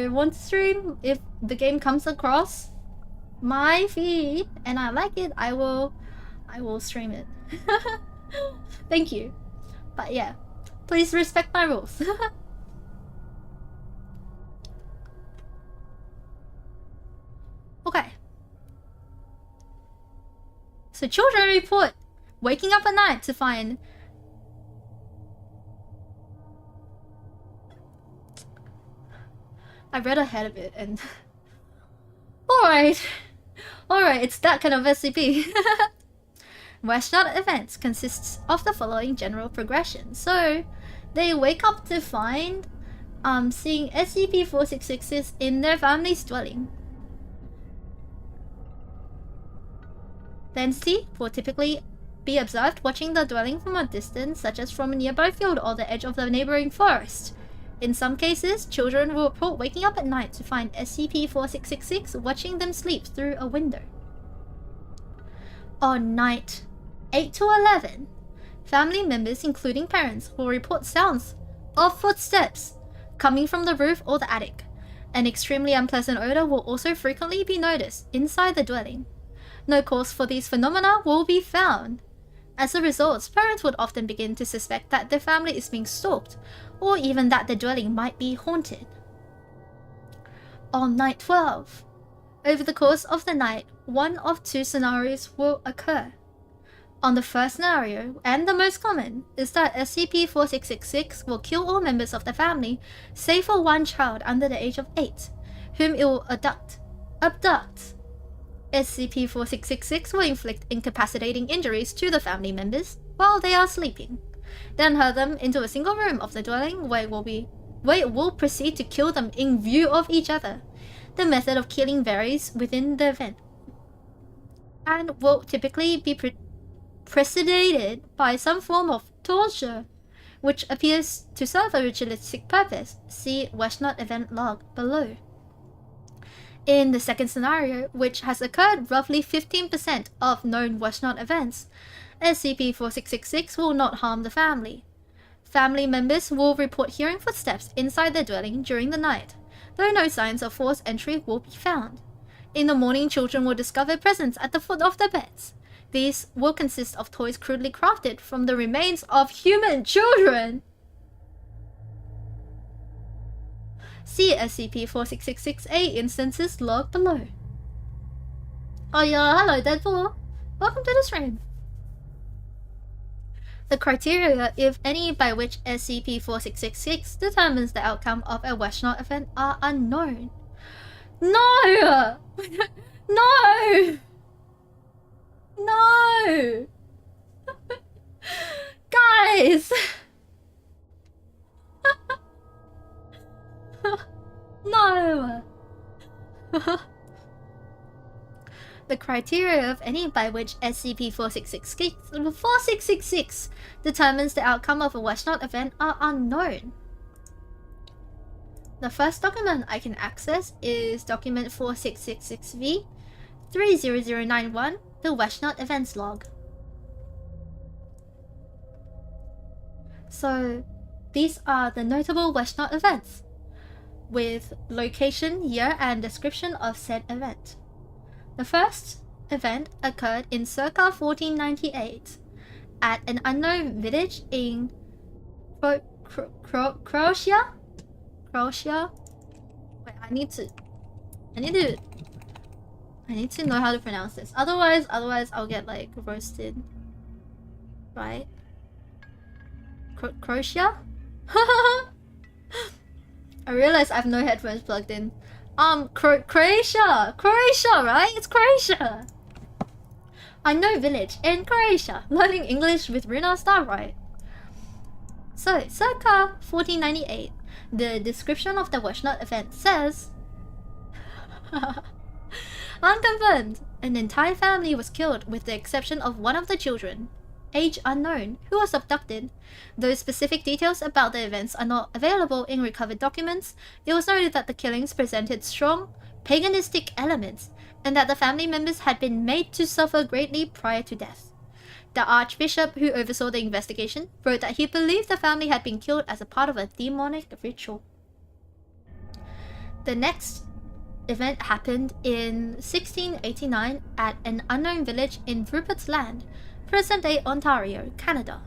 want to stream. If the game comes across my feed and I like it, I will stream it. Thank you. But yeah, please respect my rules. Okay. So children report waking up at night to find I read ahead of it and Alright, it's that kind of SCP. Westnot events consists of the following general progression. So they wake up to find seeing SCP-4666 in their family's dwelling. The entity will typically be observed watching the dwelling from a distance, such as from a nearby field or the edge of the neighboring forest. In some cases, children will report waking up at night to find SCP-4666 watching them sleep through a window. On night 8 to 11, family members, including parents, will report sounds of footsteps coming from the roof or the attic. An extremely unpleasant odor will also frequently be noticed inside the dwelling. No cause for these phenomena will be found. As a result, parents would often begin to suspect that their family is being stalked, or even that the dwelling might be haunted. On night 12, over the course of the night, one of two scenarios will occur. On the first scenario, and the most common, is that SCP-4666 will kill all members of the family, save for one child under the age of 8, whom it will abduct. SCP-4666 will inflict incapacitating injuries to the family members while they are sleeping, then herd them into a single room of the dwelling where it will proceed to kill them in view of each other. The method of killing varies within the event and will typically be preceded by some form of torture, which appears to serve a ritualistic purpose. See Westnot event log below. In the second scenario, which has occurred roughly 15% of known Westnot events, SCP-4666 will not harm the family. Family members will report hearing footsteps inside their dwelling during the night, though no signs of forced entry will be found. In the morning, children will discover presents at the foot of their beds. These will consist of toys crudely crafted from the remains of human children. See SCP-4666A instances log below. Oh yeah, hello Deadpool. Welcome to the stream. The criteria, if any, by which SCP-4666 determines the outcome of a Westnot event are unknown. No! No! No! Guys! No! The criteria of any by which SCP-4666 determines the outcome of a Westnot event are unknown. The first document I can access is document 4666V 30091, the Westnot events log. So, these are the notable Westnot events, with location, year, and description of said event. The first event occurred in circa 1498 at an unknown village in Croatia? Wait, I need to know how to pronounce this. Otherwise I'll get like roasted. Right? Croatia? I realize I have no headphones plugged in. Croatia! Croatia, right? It's Croatia! Unknown village in Croatia. Learning English with Ruuna Starbright. So, circa 1498, the description of the Washnot event says... Unconfirmed, an entire family was killed with the exception of one of the children, age unknown, who was abducted. Though specific details about the events are not available in recovered documents, it was noted that the killings presented strong paganistic elements and that the family members had been made to suffer greatly prior to death. The archbishop who oversaw the investigation wrote that he believed the family had been killed as a part of a demonic ritual. The next event happened in 1689 at an unknown village in Rupert's Land, present-day Ontario, Canada.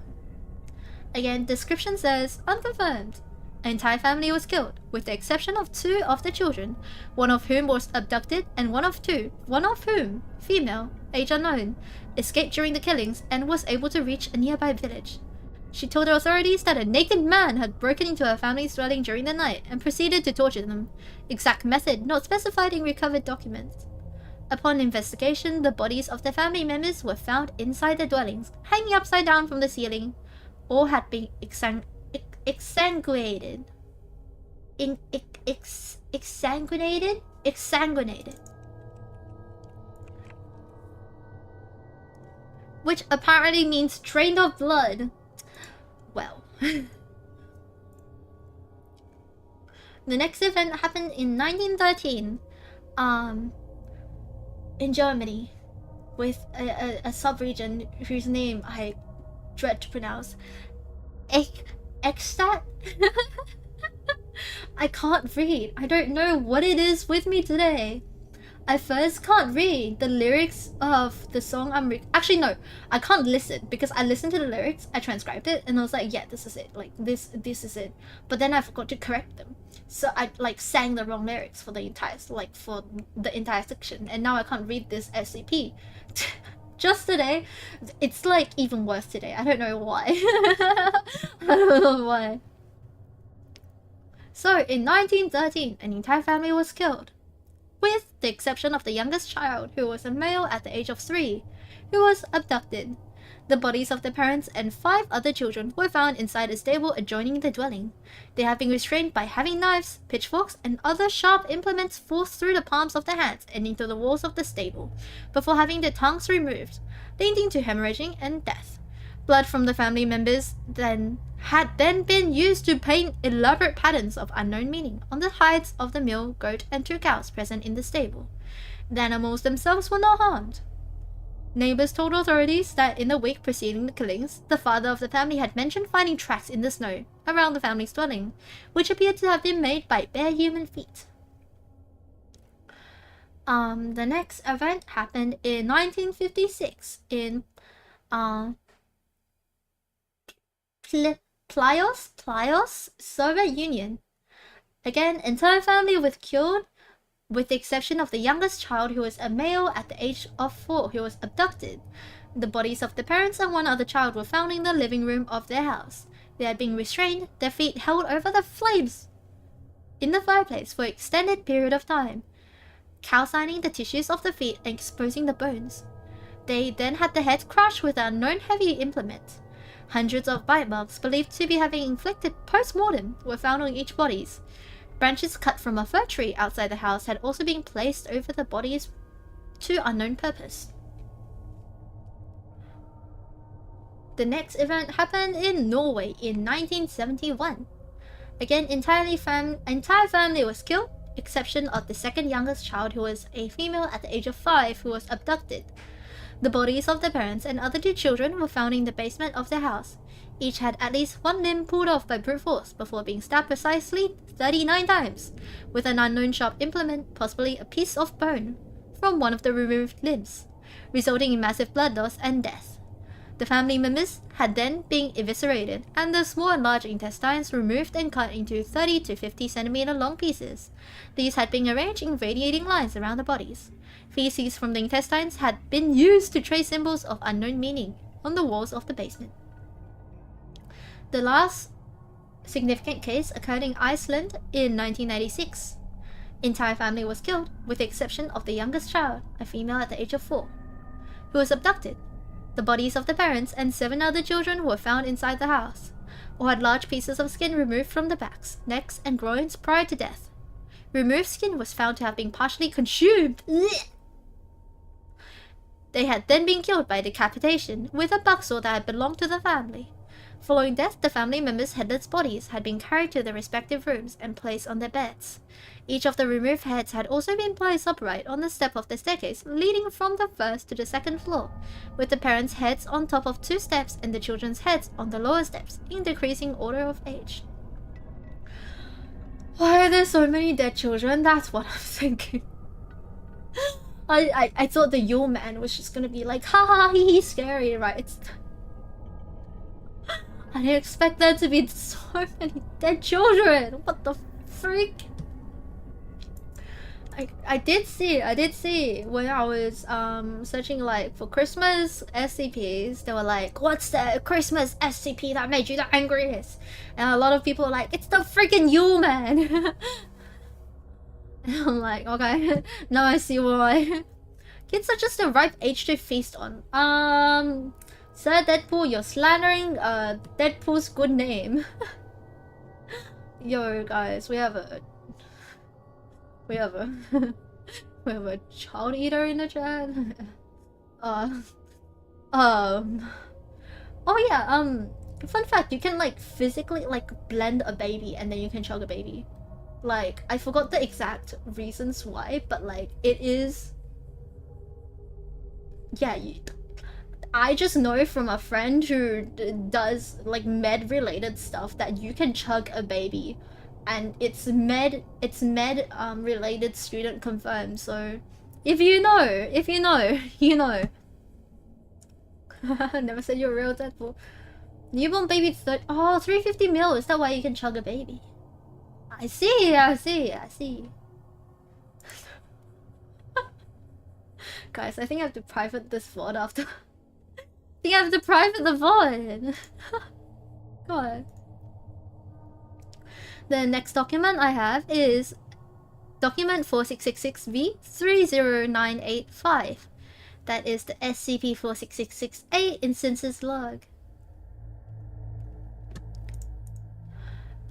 Again, description says, unconfirmed. An entire family was killed, with the exception of 2 of the children, one of whom was abducted and one of whom, female, age unknown, escaped during the killings and was able to reach a nearby village. She told the authorities that a naked man had broken into her family's dwelling during the night and proceeded to torture them, exact method not specified in recovered documents. Upon investigation, the bodies of the family members were found inside their dwellings, hanging upside down from the ceiling, or had been exsanguinated. Exsanguinated. Which apparently means drained of blood. Well. The next event happened in 1913. In Germany. With a sub-region whose name I dread to pronounce. Ekstat? I can't read. I don't know what it is with me today. I first can't read the lyrics of the song actually no, I can't listen because I listened to the lyrics, I transcribed it, and I was like, yeah, this is it. Like this is it. But then I forgot to correct them. So I like sang the wrong lyrics for the entire section, and now I can't read this SCP. Just today, it's like even worse today. I don't know why. I don't know why. So in 1913, an entire family was killed, with the exception of the youngest child, who was a male at the age of 3, who was abducted. The bodies of the parents and 5 other children were found inside a stable adjoining the dwelling. They have been restrained by having knives, pitchforks, and other sharp implements forced through the palms of their hands and into the walls of the stable, before having their tongues removed, leading to hemorrhaging and death. Blood from the family members had been used to paint elaborate patterns of unknown meaning on the hides of the mule, goat, and 2 cows present in the stable. The animals themselves were not harmed. Neighbors told authorities that in the week preceding the killings, the father of the family had mentioned finding tracks in the snow around the family's dwelling, which appeared to have been made by bare human feet. The next event happened in 1956 in Plios, Soviet Union. Again, entire family was killed, with the exception of the youngest child, who was a male at the age of 4, who was abducted. The bodies of the parents and 1 other child were found in the living room of their house. They had been restrained, their feet held over the flames in the fireplace for an extended period of time, calcining the tissues of the feet and exposing the bones. They then had the heads crushed with an unknown heavy implement. Hundreds of bite marks, believed to be having inflicted post-mortem, were found on each bodies. Branches cut from a fir tree outside the house had also been placed over the bodies to unknown purpose. The next event happened in Norway in 1971. Again, entire family was killed, exception of the second youngest child, who was a female at the age of 5, who was abducted. The bodies of the parents and other 2 children were found in the basement of their house. Each had at least 1 limb pulled off by brute force before being stabbed precisely 39 times with an unknown sharp implement, possibly a piece of bone, from one of the removed limbs, resulting in massive blood loss and death. The family members had then been eviscerated and the small and large intestines removed and cut into 30 to 50 centimeter long pieces. These had been arranged in radiating lines around the bodies. Feces from the intestines had been used to trace symbols of unknown meaning on the walls of the basement. The last significant case occurred in Iceland in 1996. Entire family was killed, with the exception of the youngest child, a female at the age of 4, who was abducted. The bodies of the parents and 7 other children were found inside the house, or had large pieces of skin removed from the backs, necks, and groins prior to death. Removed skin was found to have been partially consumed. Ugh. They had then been killed by decapitation with a bucksaw that had belonged to the family. Following death, the family members' headless bodies had been carried to their respective rooms and placed on their beds. Each of the removed heads had also been placed upright on the step of the staircase leading from the first to the second floor, with the parents' heads on top of 2 steps and the children's heads on the lower steps, in decreasing order of age. Why are there so many dead children? That's what I'm thinking. I thought the Yule man was just gonna be like, haha, he's scary, right? I didn't expect there to be so many dead children. What the freak? I did see when I was searching like for Christmas SCPs, they were like, what's the Christmas SCP that made you the angriest? And a lot of people were like, it's the freaking Yule man. And I'm like, okay, now I see why. Kids are just the ripe age to feast on. Sir Deadpool, you're slandering Deadpool's good name. Yo guys, we have a we have a child eater in the chat. Oh yeah, fun fact, you can like physically like blend a baby and then you can chug a baby. Like, I forgot the exact reasons why, but like it is, yeah, I just know from a friend who does like med related stuff that you can chug a baby, and it's med related student confirmed. So if you know, you know. Never said you're a real Deadpool. Newborn baby 350 mil, is that why you can chug a baby? I see. Guys, I think I have to private this VOD after. I think I have to private the VOD. God. The next document I have is document 4666V30985. That is the SCP-46668 instances log.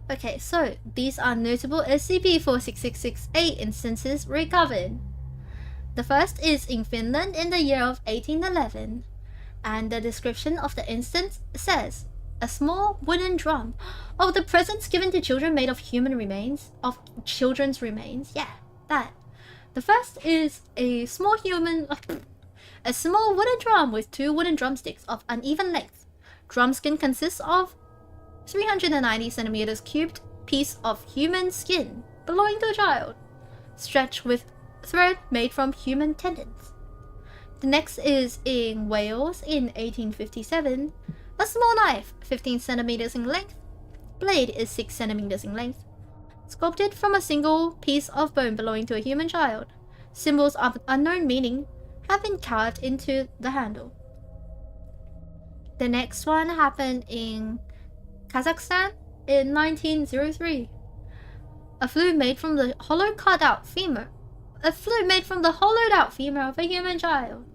Okay, so these are notable SCP-46668 instances recovered. The first is in Finland in the year of 1811, and the description of the instance says, a small wooden drum. Oh, the presents given to children made of human remains? Of children's remains? Yeah, that. The first is a small wooden drum with 2 wooden drumsticks of uneven length. Drum skin consists of 390 centimeters cubed piece of human skin belonging to a child, stretched with thread made from human tendons. The next is in Wales in 1857. A small knife, 15 centimeters in length. Blade is 6 centimeters in length. Sculpted from a single piece of bone belonging to a human child. Symbols of unknown meaning have been carved into the handle. The next one happened in Kazakhstan in 1903. A flute made from the hollowed out femur of a human child.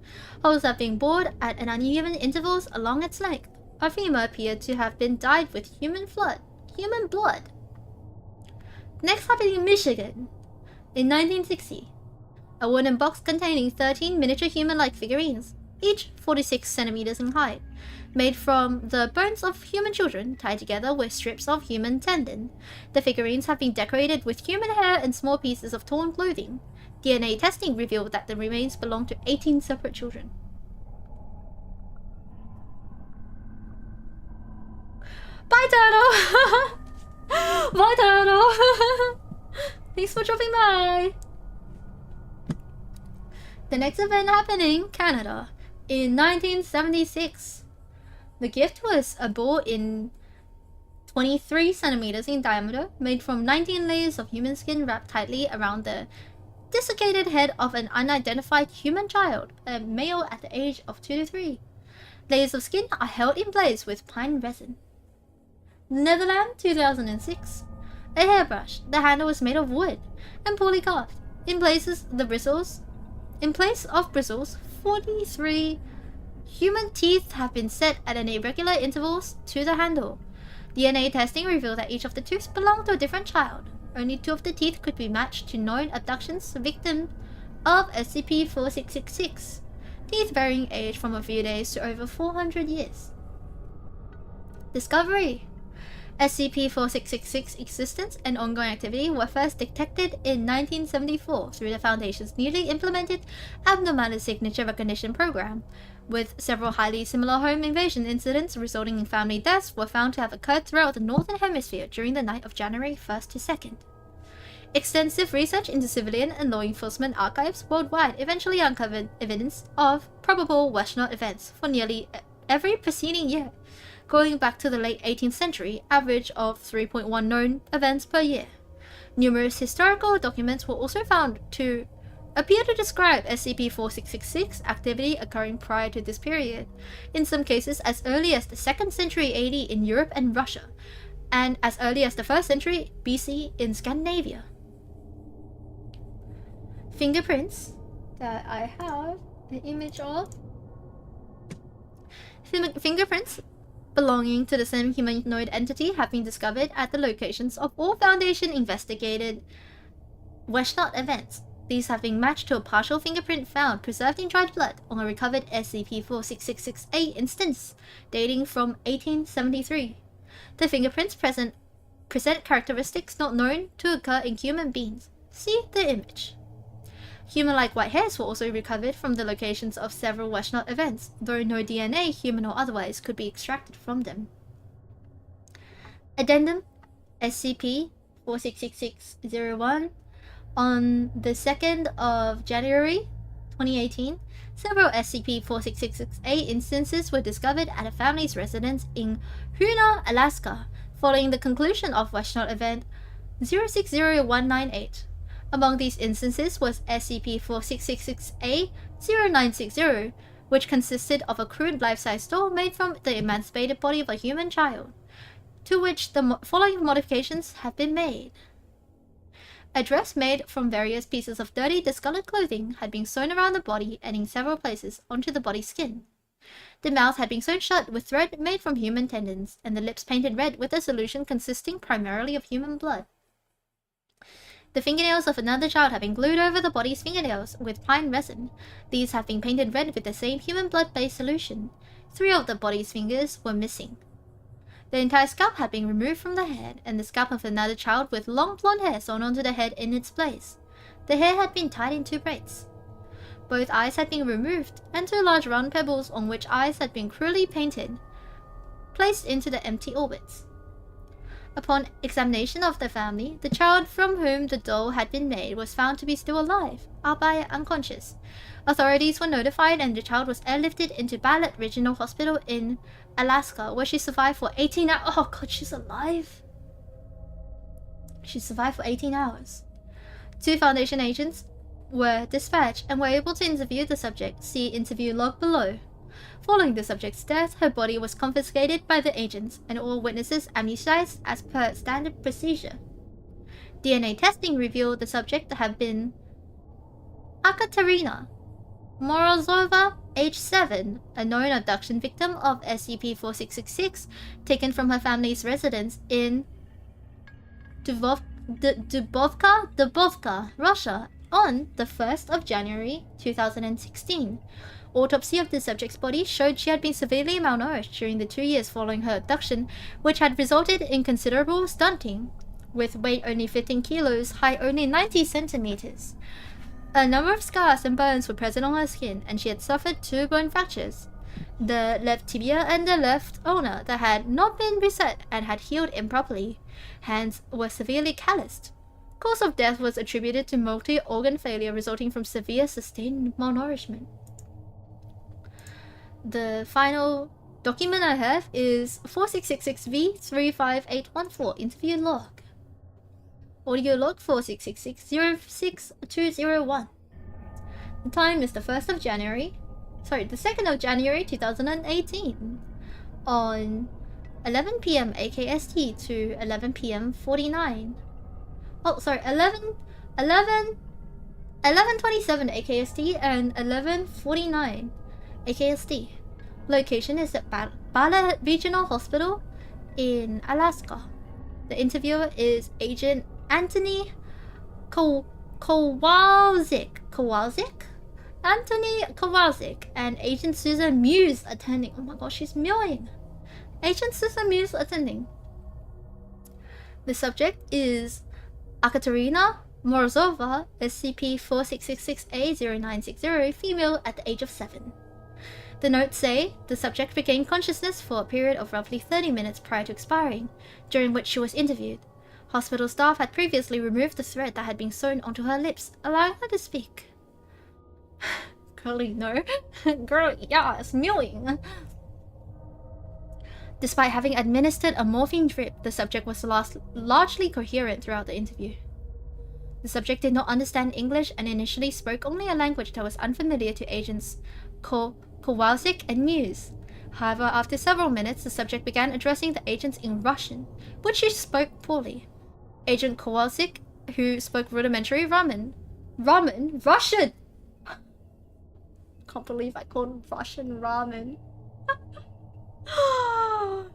Holes have been bored at an uneven intervals along its length. A femur appeared to have been dyed with human blood. Next happened in Michigan in 1960. A wooden box containing 13 miniature human-like figurines, each 46 centimeters in height, made from the bones of human children tied together with strips of human tendon. The figurines have been decorated with human hair and small pieces of torn clothing. DNA testing revealed that the remains belonged to 18 separate children. Bye, Turtle! Bye, Turtle! Thanks for dropping by! The next event happened in Canada in 1976. The gift was a ball in 23 centimeters in diameter, made from 19 layers of human skin wrapped tightly around the dislocated head of an unidentified human child, a male at the age of 2 to 3. Layers of skin are held in place with pine resin. Netherlands, 2006. a hairbrush. The handle was made of wood and poorly carved. In place of bristles, 43 human teeth have been set at an irregular intervals to the handle. DNA testing revealed that each of the tooths belonged to a different child. Only 2 of the teeth could be matched to known abductions victim of SCP-4666. Teeth varying age from a few days to over 400 years. Discovery: SCP-4666 existence and ongoing activity were first detected in 1974 through the Foundation's newly implemented Abnormality Signature Recognition Program, with several highly similar home invasion incidents resulting in family deaths were found to have occurred throughout the Northern Hemisphere during the night of January 1st to 2nd. Extensive research into civilian and law enforcement archives worldwide eventually uncovered evidence of probable Westnot events for nearly every preceding year, going back to the late 18th century, average of 3.1 known events per year. Numerous historical documents were also found to appear to describe SCP-4666 activity occurring prior to this period, in some cases as early as the 2nd century AD in Europe and Russia, and as early as the 1st century BC in Scandinavia. Fingerprints that I have an image of. Fingerprints belonging to the same humanoid entity have been discovered at the locations of all Foundation investigated Westnot events. These have been matched to a partial fingerprint found preserved in dried blood on a recovered SCP-4666A instance dating from 1873. The fingerprints present characteristics not known to occur in human beings. See the image. Human-like white hairs were also recovered from the locations of several Westnot events, though no DNA, human or otherwise, could be extracted from them. Addendum: SCP-4666-01. On the 2nd of January 2018, several SCP-4666A instances were discovered at a family's residence in Ruuna, Alaska, following the conclusion of Westnot event 060198. Among these instances was SCP-4666A-0960, which consisted of a crude life-size doll made from the emancipated body of a human child, to which the following modifications have been made. A dress made from various pieces of dirty, discolored clothing had been sewn around the body and in several places onto the body's skin. The mouth had been sewn shut with thread made from human tendons, and the lips painted red with a solution consisting primarily of human blood. The fingernails of another child have been glued over the body's fingernails with pine resin. These have been painted red with the same human blood-based solution. 3 of the body's fingers were missing. The entire scalp had been removed from the head, and the scalp of another child with long blonde hair sewn onto the head in its place. The hair had been tied in 2 braids. Both eyes had been removed, and 2 large round pebbles on which eyes had been cruelly painted, placed into the empty orbits. Upon examination of the family, the child from whom the doll had been made was found to be still alive, albeit unconscious. Authorities were notified and the child was airlifted into Ballard Regional Hospital in Alaska, where she survived for 18 hours. Oh god, she's alive! She survived for 18 hours. 2 Foundation agents were dispatched and were able to interview the subject. See interview log below. Following the subject's death, her body was confiscated by the agents and all witnesses amnestized as per standard procedure. DNA testing revealed the subject to have been Akaterina Morozova, age 7, a known abduction victim of SCP-4666, taken from her family's residence in Dubovka, Russia, on the 1st of January 2016. Autopsy of the subject's body showed she had been severely malnourished during the 2 years following her abduction, which had resulted in considerable stunting, with weight only 15 kilos, height only 90 centimeters. A number of scars and burns were present on her skin, and she had suffered 2 bone fractures. The left tibia and the left ulna that had not been reset and had healed improperly. Hands were severely calloused. Cause of death was attributed to multi-organ failure resulting from severe sustained malnourishment. The final document I have is 4666V35814 interview log. Audio log 4666-06201. The time is the 2nd of January 2018 on 11 PM AKST to 11 PM 49 Oh, sorry, 11:27 AKST and 11:49 AKST. Location is at Bala Regional Hospital in Alaska. The interviewer is Agent Anthony Kowalczyk. Anthony Kowalczyk and Agent Susan Muse attending. Oh my gosh, she's mewing. Agent Susan Muse attending. The subject is Akaterina Morozova, SCP-4666A-0960, female at the age of 7. The notes say the subject regained consciousness for a period of roughly 30 minutes prior to expiring, during which she was interviewed. Hospital staff had previously removed the thread that had been sewn onto her lips, allowing her to speak. Girlie, no. Girl, yeah, it's mewing. Despite having administered a morphine drip, the subject was largely coherent throughout the interview. The subject did not understand English and initially spoke only a language that was unfamiliar to agents Kowalczyk and Muse. However, after several minutes, the subject began addressing the agents in Russian, which she spoke poorly. Agent Kowalczyk, who spoke rudimentary Russian. Can't believe I called Russian ramen.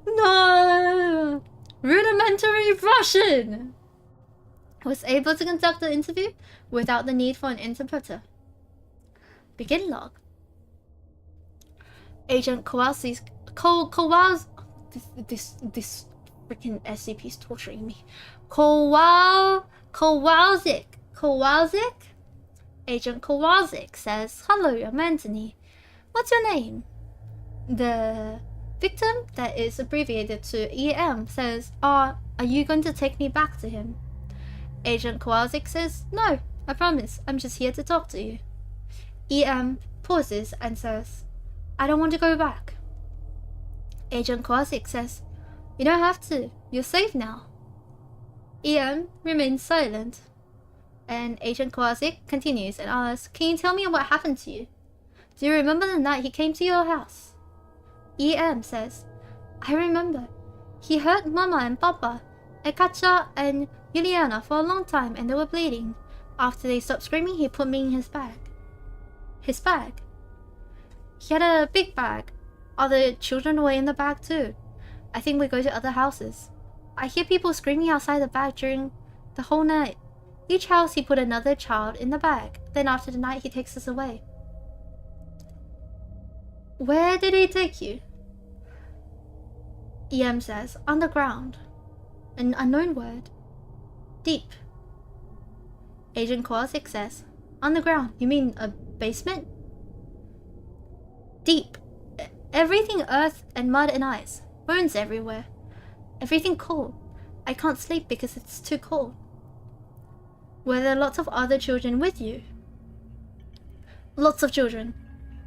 No! Rudimentary Russian! Was able to conduct the interview without the need for an interpreter. Begin log. Agent Kowalczyk. This freaking SCP is torturing me. Kowalczyk. Agent Kowalczyk says, "Hello, I'm Anthony. What's your name?" The victim, that is abbreviated to EM, says, are you going to take me back to him?" Agent Kowalczyk says, "No, I promise. I'm just here to talk to you." EM pauses and says, "I don't want to go back." Agent Kowalczyk says, "You don't have to. You're safe now." EM remains silent. And Agent Kowalczyk continues and asks, "Can you tell me what happened to you? Do you remember the night he came to your house?" EM says, "I remember. He hurt Mama and Papa, Ekacha and Juliana for a long time and they were bleeding. After they stopped screaming, he put me in his bag." His bag? He had a big bag. Other children were in the bag too. I think we go to other houses. I hear people screaming outside the bag during the whole night. Each house he put another child in the bag. Then after the night he takes us away." "Where did he take you?" EM says, "Underground." An unknown word. "Deep." Agent Kowalczyk says, "Underground? You mean a basement?" "Deep. Everything earth and mud and ice. Bones everywhere. Everything cold. I can't sleep because it's too cold." "Were there lots of other children with you?" "Lots of children.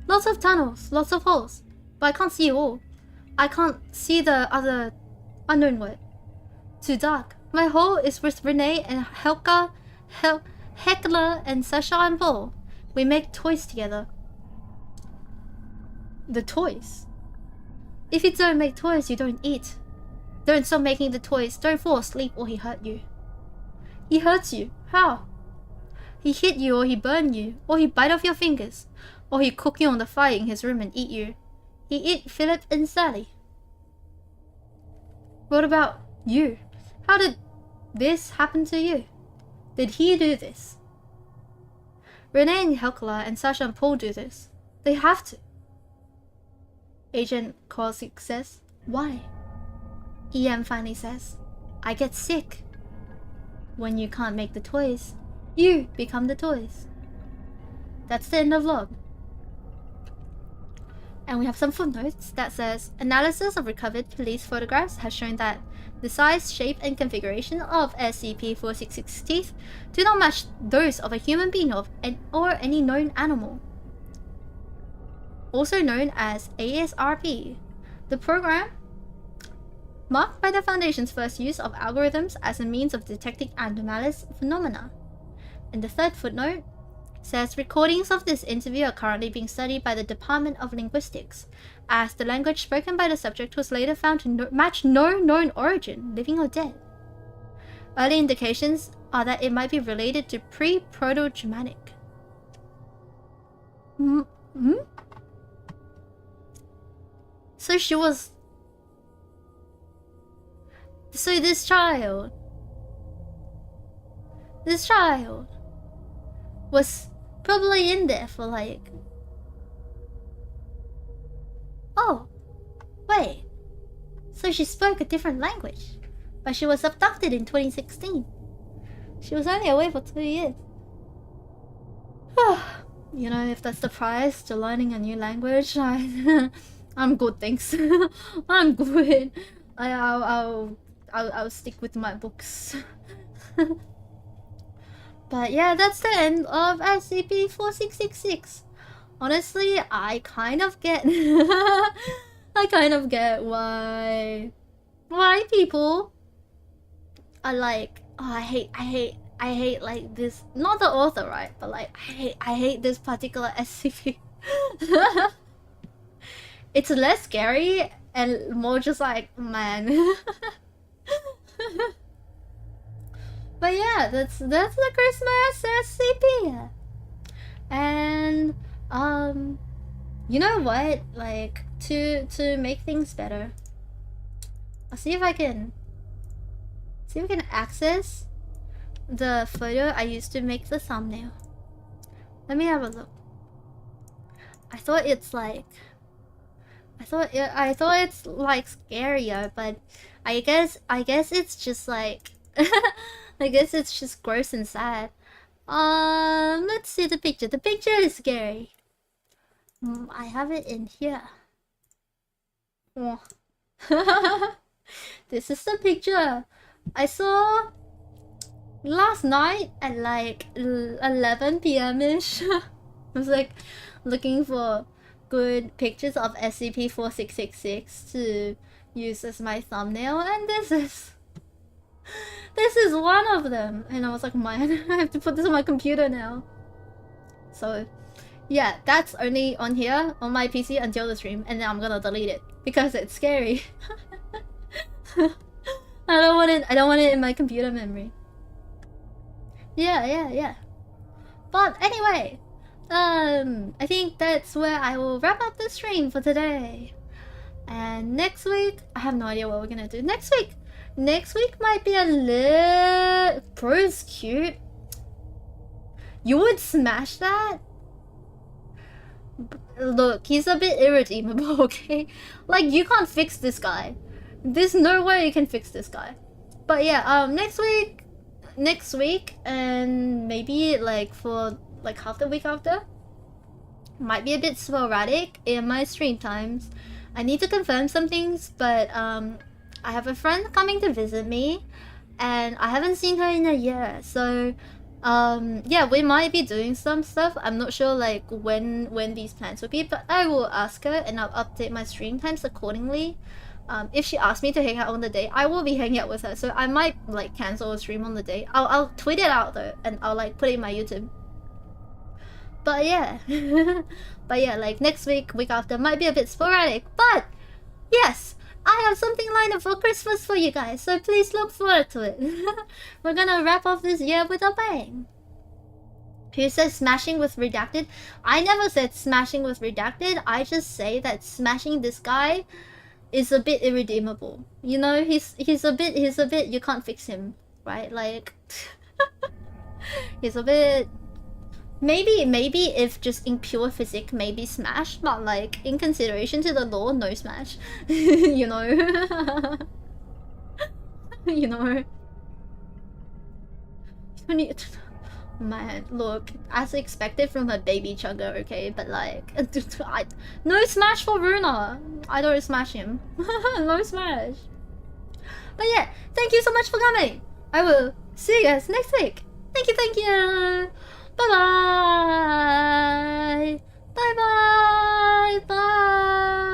Lots of tunnels, lots of holes. But I can't see you all. I can't see the other unknown word. Too dark. My hole is with Renee and Hekla and Sasha and Paul. We make toys together." "The toys? If you don't make toys, you don't eat. Don't stop making the toys. Don't fall asleep or he hurt you." "He hurts you? How?" "He hit you or he burned you, or he bite off your fingers, or he cook you on the fire in his room and eat you. He eat Philip and Sally." "What about you? How did this happen to you? Did he do this?" "Renee and Hekla and Sasha and Paul do this. They have to." Agent Kowalczyk says, "Why?" EM finally says, "I get sick. When you can't make the toys, you become the toys." That's the end of log. And we have some footnotes that says, analysis of recovered police photographs has shown that the size, shape, and configuration of SCP-4666 teeth do not match those of a human being or any known animal. Also known as ASRP, the program marked by the Foundation's first use of algorithms as a means of detecting anomalous phenomena. And the third footnote says recordings of this interview are currently being studied by the Department of Linguistics, as the language spoken by the subject was later found to match no known origin, living or dead. Early indications are that it might be related to pre-Proto-Germanic. So she was... So this child was probably in there for like... Oh, wait. So she spoke a different language, but she was abducted in 2016. She was only away for 2 years. You know, if that's the price to learning a new language, I'm good, thanks. I'm good. I'll stick with my books. But yeah, that's the end of SCP-4666. Honestly, I kind of get why people are like, oh, I hate like this, not the author, right? But like I hate this particular SCP. It's less scary and more just like, man. But yeah, that's the Christmas SCP. And you know what? Like to make things better, I'll see if I can access the photo I used to make the thumbnail. Let me have a look. I thought it's like scarier, but I guess it's just like I guess it's just gross and sad. Let's see the picture. The picture is scary. I have it in here. Oh. This is the picture I saw last night at like 11 p.m.-ish. I was like looking for good pictures of SCP-4666 to use as my thumbnail, and this is one of them. And I was like, man, I have to put this on my computer now. So yeah, that's only on here on my PC until the stream, and then I'm gonna delete it because it's scary. I don't want it in my computer memory. Yeah. But anyway, I think that's where I will wrap up the stream for today. And next week, I have no idea what we're gonna do next week. Next week might be a little... Bro's cute. You would smash that? Look, he's a bit irredeemable, okay? Like, you can't fix this guy. There's no way you can fix this guy. But yeah, next week, and maybe like for like half the week after, might be a bit sporadic in my stream times. I need to confirm some things, but I have a friend coming to visit me, and I haven't seen her in a year, so yeah, we might be doing some stuff. I'm not sure like when these plans will be, but I will ask her and I'll update my stream times accordingly. If she asks me to hang out on the day, I will be hanging out with her, so I might like cancel a stream on the day. I'll tweet it out though, and I'll like put it in my YouTube. But yeah, like next week after might be a bit sporadic, but yes, I have something lined up for Christmas for you guys, so please look forward to it. We're gonna wrap off this year with a bang. Who says smashing with redacted? I never said smashing with redacted. I just say that smashing this guy is a bit irredeemable. You know, he's a bit you can't fix him, right? Like he's a bit, maybe if just in pure physics, maybe smash, but like in consideration to the law, no smash. You know. You know. Man, look, as expected from a baby chugger, okay? But like, no smash for Ruuna. I don't smash him. No smash. But yeah, thank you so much for coming. I will see you guys next week. Thank you. Bye bye. Bye.